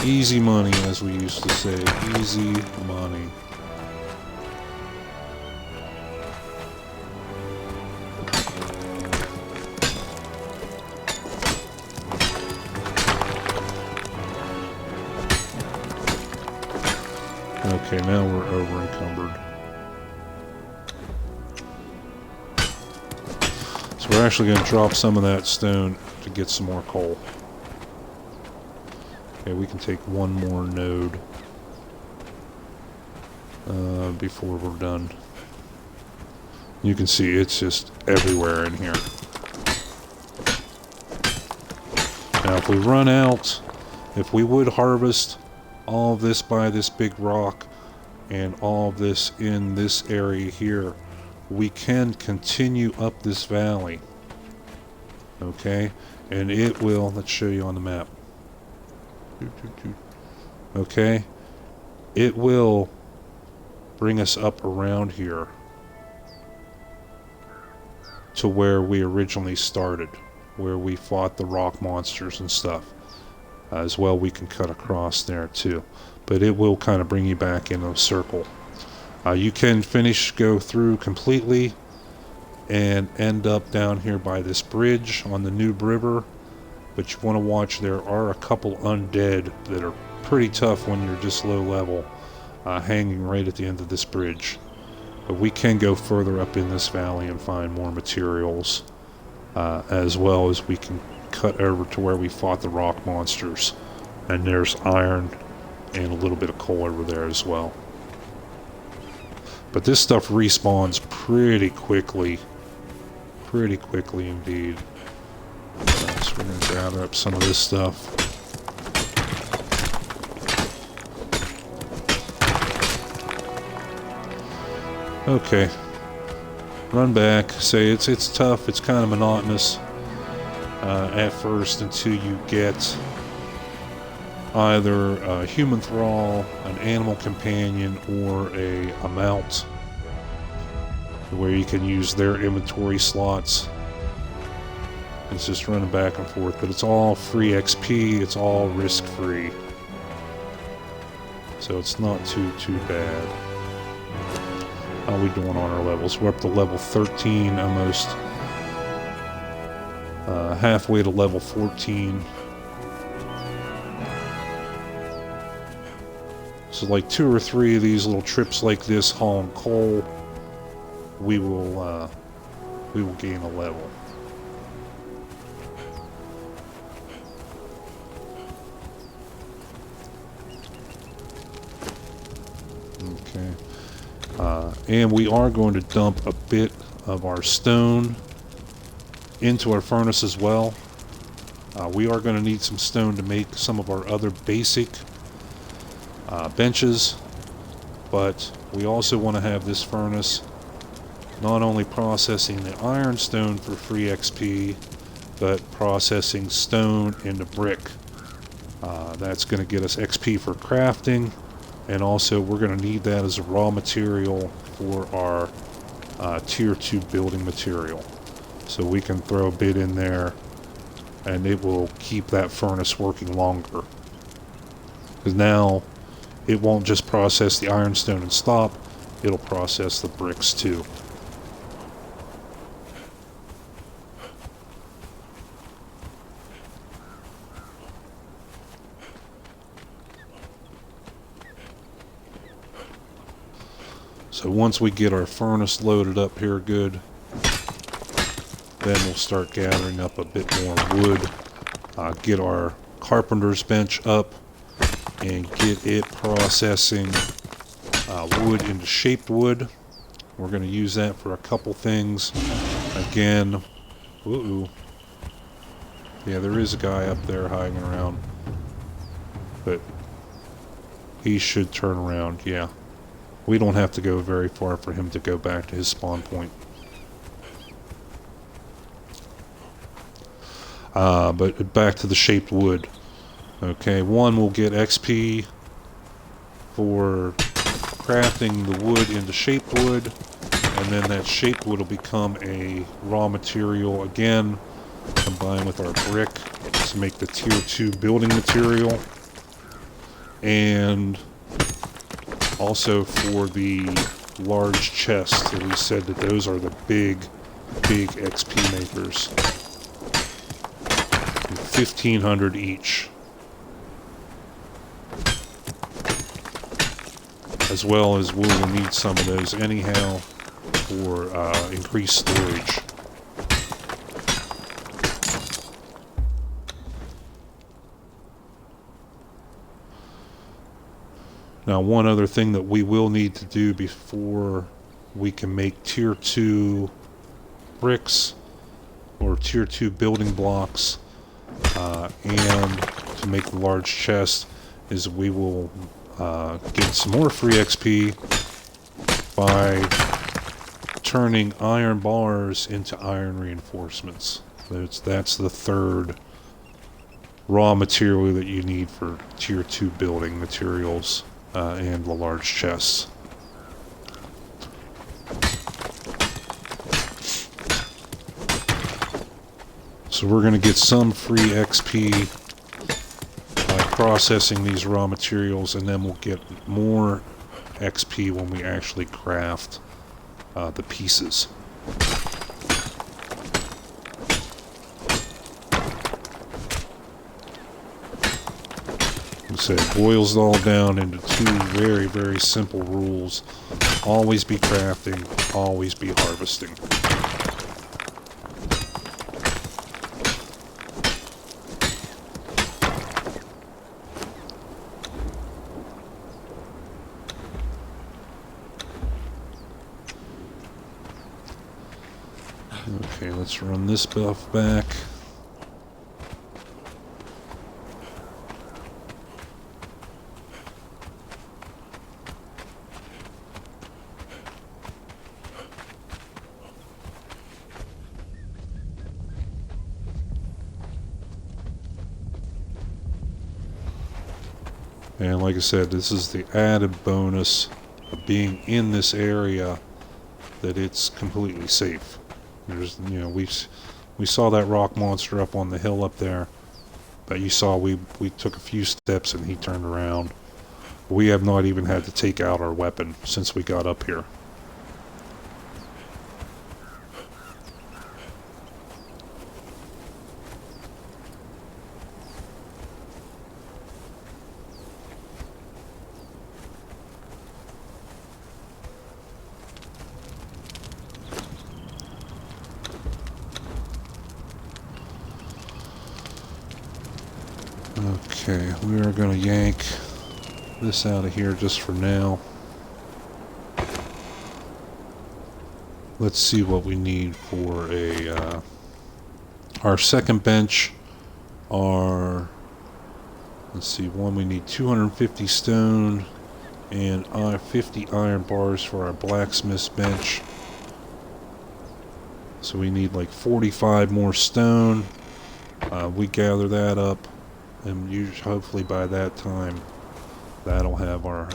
Easy money, as we used to say. Easy money. Okay, now we're over encumbered. So we're actually going to drop some of that stone to get some more coal. Okay, we can take one more node before we're done. You can see it's just everywhere in here. Now if we run out, if we would harvest all of this by this big rock and all of this in this area here, we can continue up this valley. Okay, and it will, let's show you on the map. Okay, it will bring us up around here to where we originally started, where we fought the rock monsters and stuff. As well, we can cut across there too, but it will kind of bring you back in a circle. You can go through completely and end up down here by this bridge on the Noob River, but you want to watch. There are a couple undead that are pretty tough when you're just low level, hanging right at the end of this bridge. But we can go further up in this valley and find more materials, as well as we can cut over to where we fought the rock monsters, and there's iron and a little bit of coal over there as well. But this stuff respawns pretty quickly indeed. So we're going to gather up some of this stuff. Okay, run back. Say it's tough, it's kind of monotonous at first until you get either a human thrall, an animal companion, or a mount, where you can use their inventory slots. It's just running back and forth, but it's all free XP, it's all risk-free. So it's not too bad. How are we doing on our levels? We're up to level 13 almost. Halfway to level 14. So like 2 or 3 of these little trips like this hauling coal, we will gain a level. Okay. And we are going to dump a bit of our stone into our furnace as well. We are going to need some stone to make some of our other basic benches, but we also want to have this furnace not only processing the ironstone for free XP, but processing stone into brick. That's going to get us XP for crafting, and also we're going to need that as a raw material for our tier 2 building material. So we can throw a bit in there and it will keep that furnace working longer. Because now it won't just process the ironstone and stop, it'll process the bricks too. So once we get our furnace loaded up here good, then we'll start gathering up a bit more wood, get our carpenter's bench up, and get it processing wood into shaped wood. We're going to use that for a couple things. Again, yeah, there is a guy up there hiding around. But he should turn around, yeah. We don't have to go very far for him to go back to his spawn point. But back to the shaped wood. Okay, one will get XP for crafting the wood into shaped wood, and then that shaped wood will become a raw material again, combined with our brick to make the tier 2 building material. And also for the large chests, that we said that those are the big XP makers. 1,500 each. As well as we will need some of those anyhow for increased storage. Now, one other thing that we will need to do before we can make tier 2 bricks or tier 2 building blocks and to make the large chest is we will get some more free XP by turning iron bars into iron reinforcements. That's the third raw material that you need for tier 2 building materials and the large chests. So we're going to get some free XP by processing these raw materials, and then we'll get more XP when we actually craft the pieces. So it boils it all down into two very, very simple rules. Always be crafting, always be harvesting. Okay, let's run this buff back. And like I said, this is the added bonus of being in this area, that it's completely safe. There's, you know, we saw that rock monster up on the hill up there, but you saw we took a few steps and he turned around. We have not even had to take out our weapon since we got up here. Okay, we are going to yank this out of here just for now. Let's see what we need for a our second bench. Let's see, we need 250 stone and 50 iron bars for our blacksmith's bench. So we need like 45 more stone. We gather that up, and hopefully by that time that'll have our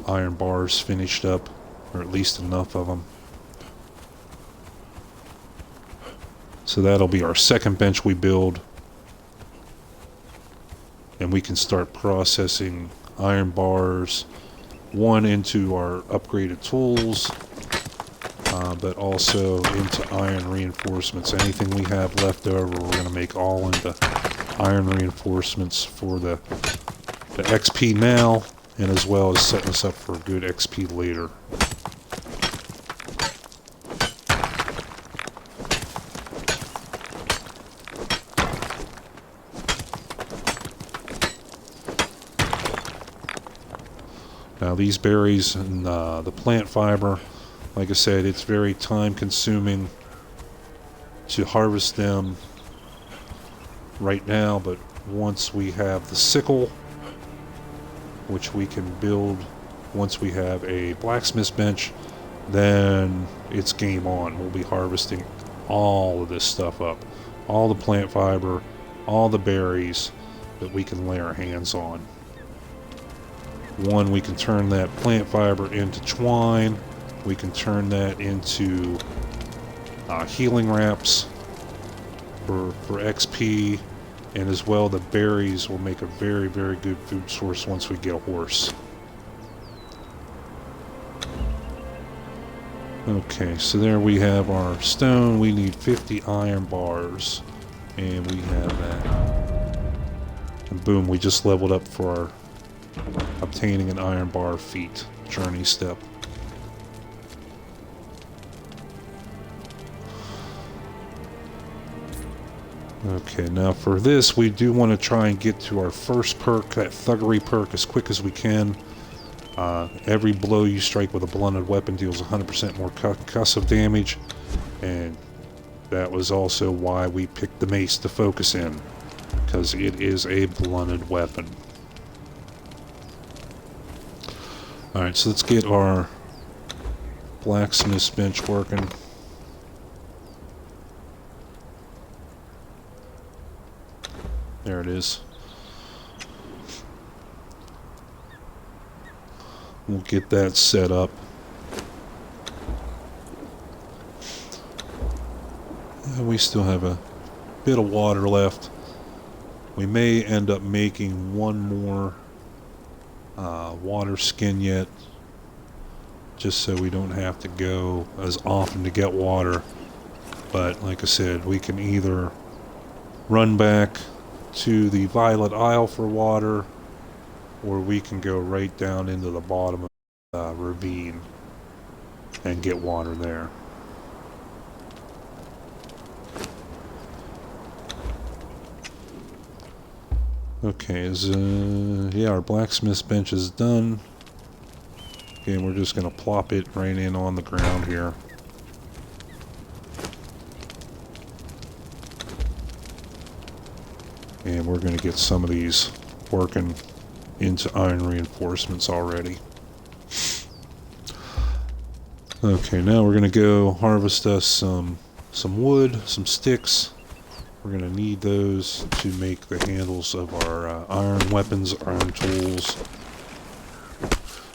iron bars finished up, or at least enough of them. So that'll be our second bench we build, and we can start processing iron bars, one into our upgraded tools, but also into iron reinforcements. Anything we have left over, we're going to make all into iron reinforcements for the XP now, and as well as setting us up for good XP later. Now these berries and the plant fiber, like I said, it's very time consuming to harvest them right now, but once we have the sickle which we can build once we have a blacksmith's bench. Then it's game on. We'll be harvesting all of this stuff up, all the plant fiber, all the berries that we can lay our hands on. One, we can turn that plant fiber into twine. We can turn that into healing wraps for XP, and as well the berries will make a very, very good food source once we get a horse. Okay, so there we have our stone. We need 50 iron bars, and we have that. And boom, we just leveled up for our obtaining an iron bar feat journey step. Okay, now for this, we do want to try and get to our first perk, that thuggery perk, as quick as we can. Every blow you strike with a blunted weapon deals 100% more concussive damage, and that was also why we picked the mace to focus in, because it is a blunted weapon. Alright, so let's get our blacksmith's bench working. There it is. We'll get that set up. And we still have a bit of water left. We may end up making one more water skin yet, just so we don't have to go as often to get water. But like I said, we can either run back to the Violet Isle for water, or we can go right down into the bottom of the ravine and get water there. Okay, yeah, our blacksmith's bench is done. Okay, we're just going to plop it right in on the ground here. And we're going to get some of these working into iron reinforcements already. Okay, now we're going to go harvest us some wood, some sticks. We're going to need those to make the handles of our iron weapons, iron tools,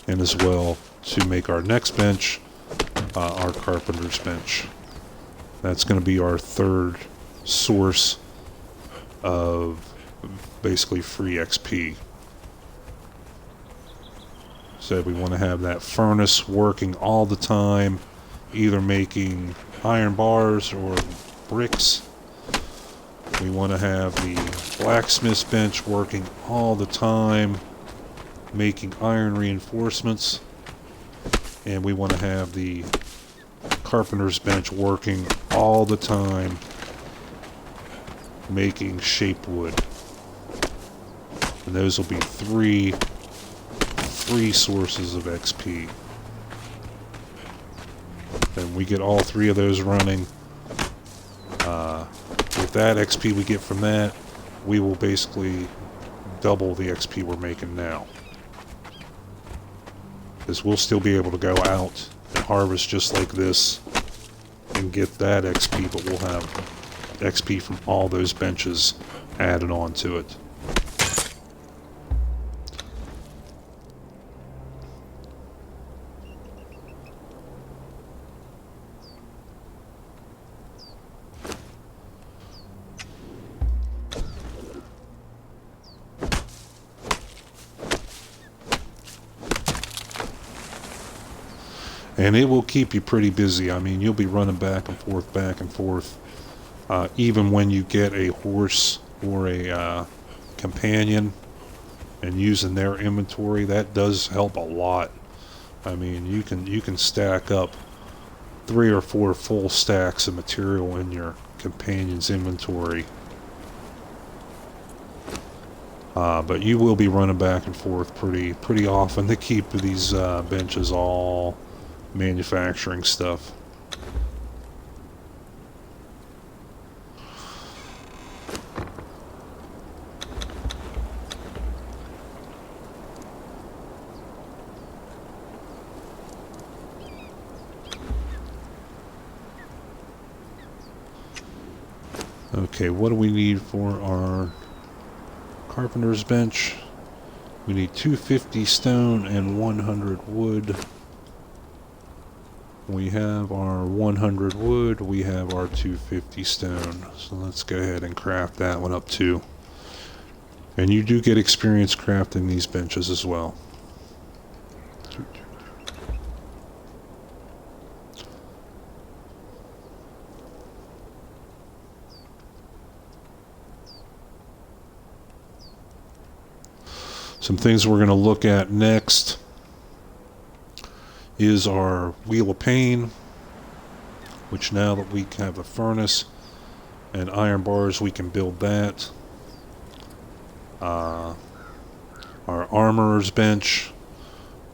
and as well to make our next bench, our carpenter's bench. That's going to be our third source of basically free XP. So we want to have that furnace working all the time, either making iron bars or bricks. We want to have the blacksmith's bench working all the time, making iron reinforcements. And we want to have the carpenter's bench working all the time, making shaped wood. And those will be three sources of XP. Then we get all three of those running. With that XP we get from that, we will basically double the XP we're making now. Because we'll still be able to go out and harvest just like this and get that XP, but we'll have XP from all those benches added on to it. And it will keep you pretty busy. I mean, you'll be running back and forth. Even when you get a horse or a companion and using their inventory, that does help a lot. I mean, you can stack up 3 or 4 full stacks of material in your companion's inventory. But you will be running back and forth pretty often to keep these benches all manufacturing stuff. Okay, what do we need for our carpenter's bench? We need 250 stone and 100 wood. We have our 100 wood, we have our 250 stone. So let's go ahead and craft that one up too. And you do get experience crafting these benches as well. Some things we're going to look at next is our Wheel of Pain, which now that we have a furnace and iron bars, we can build that. Our armorer's bench,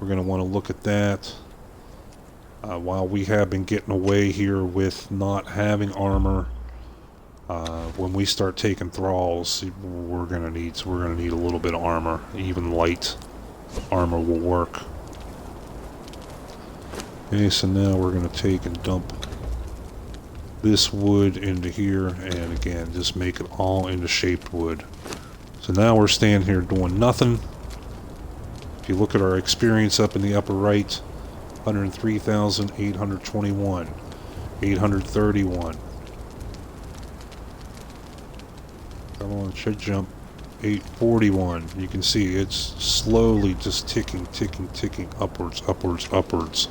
we're going to want to look at that. While we have been getting away here with not having armor, when we start taking thralls, we're gonna need a little bit of armor. Even light armor will work. Okay, so now we're gonna take and dump this wood into here, and again, just make it all into shaped wood. So now we're standing here doing nothing. If you look at our experience up in the upper right, 103,821, 831. Come on, it should jump. 841. You can see it's slowly just ticking upwards, upwards, upwards.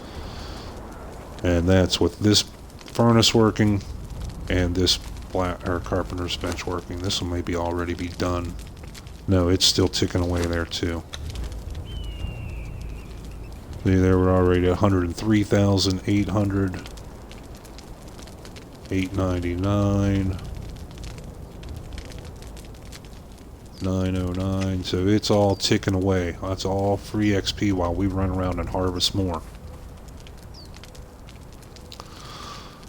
And that's with this furnace working and this carpenter's bench working. This one may be already be done. No, it's still ticking away there too. See, there we're already 103,800. 899. 909, so it's all ticking away. That's all free XP while we run around and harvest more.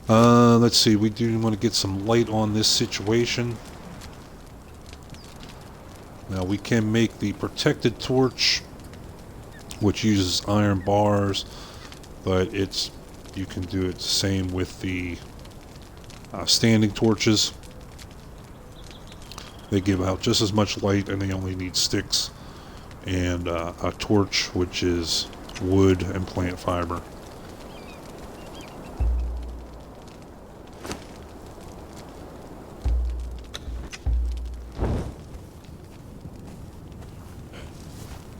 Let's see, we do want to get some light on this situation. Now we can make the protected torch, which uses iron bars, but you can do it the same with the standing torches. They give out just as much light, and they only need sticks and a torch, which is wood and plant fiber.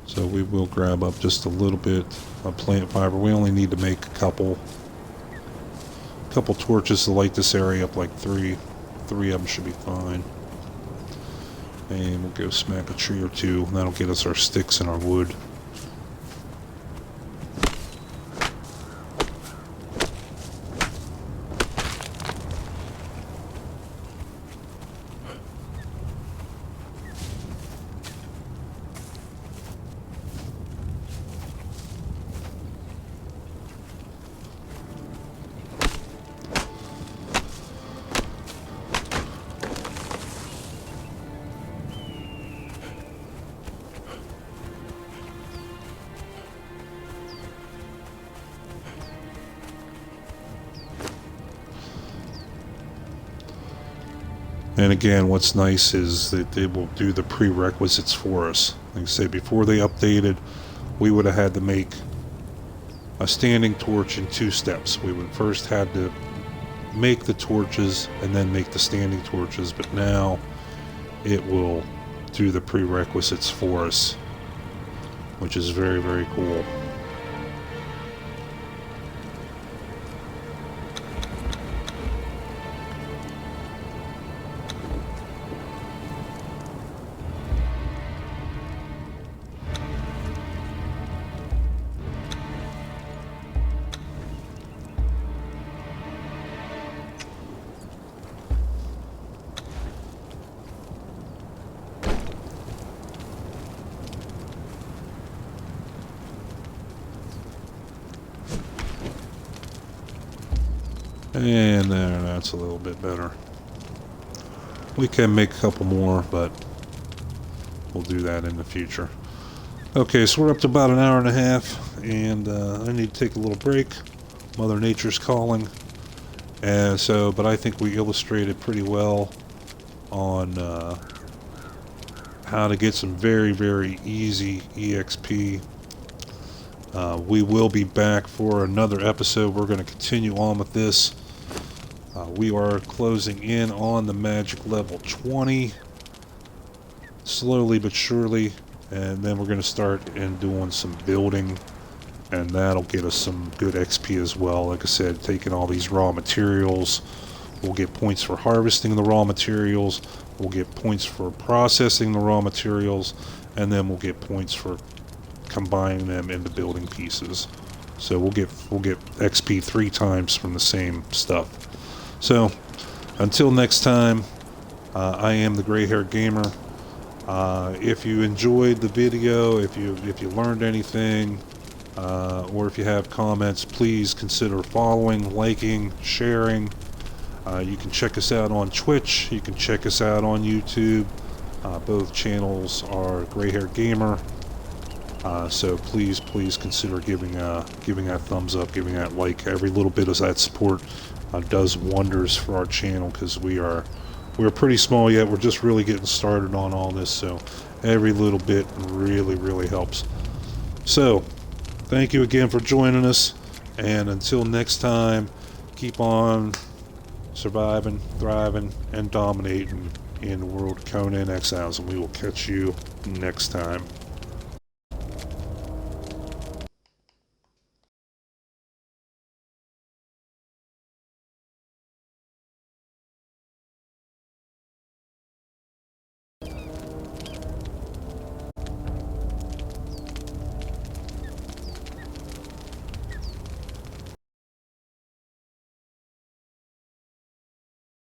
So we will grab up just a little bit of plant fiber. We only need to make a couple torches to light this area up, like three. Three of them should be fine. And we'll go smack a tree or two, and that'll get us our sticks and our wood. And again, what's nice is that they will do the prerequisites for us. Like I say, before they updated, we would have had to make a standing torch in 2 steps. We would first had to make the torches and then make the standing torches, but now it will do the prerequisites for us, which is very, very cool. And there, that's a little bit better. We can make a couple more, but we'll do that in the future. Okay, so we're up to about an hour and a half, and I need to take a little break. Mother Nature's calling. But I think we illustrated pretty well on how to get some very, very easy EXP. We will be back for another episode. We're going to continue on with this. We are closing in on the magic level 20, slowly but surely, and then we're going to start and doing some building, and that'll get us some good XP as well. Like I said, taking all these raw materials, we'll get points for harvesting the raw materials, we'll get points for processing the raw materials, and then we'll get points for combining them into building pieces. So we'll get XP 3 times from the same stuff. So until next time, I am the Gray-Haired Gamer. If you enjoyed the video, if you learned anything, or if you have comments, please consider following, liking, sharing. You can check us out on Twitch. You can check us out on YouTube. Both channels are Gray-Haired Gamer. So please consider giving that thumbs up, giving that like. Every little bit of that support does wonders for our channel, because we're pretty small yet. We're just really getting started on all this, so every little bit really helps. So thank you again for joining us, and until next time, keep on surviving, thriving, and dominating in the world of Conan Exiles, and we will catch you next time.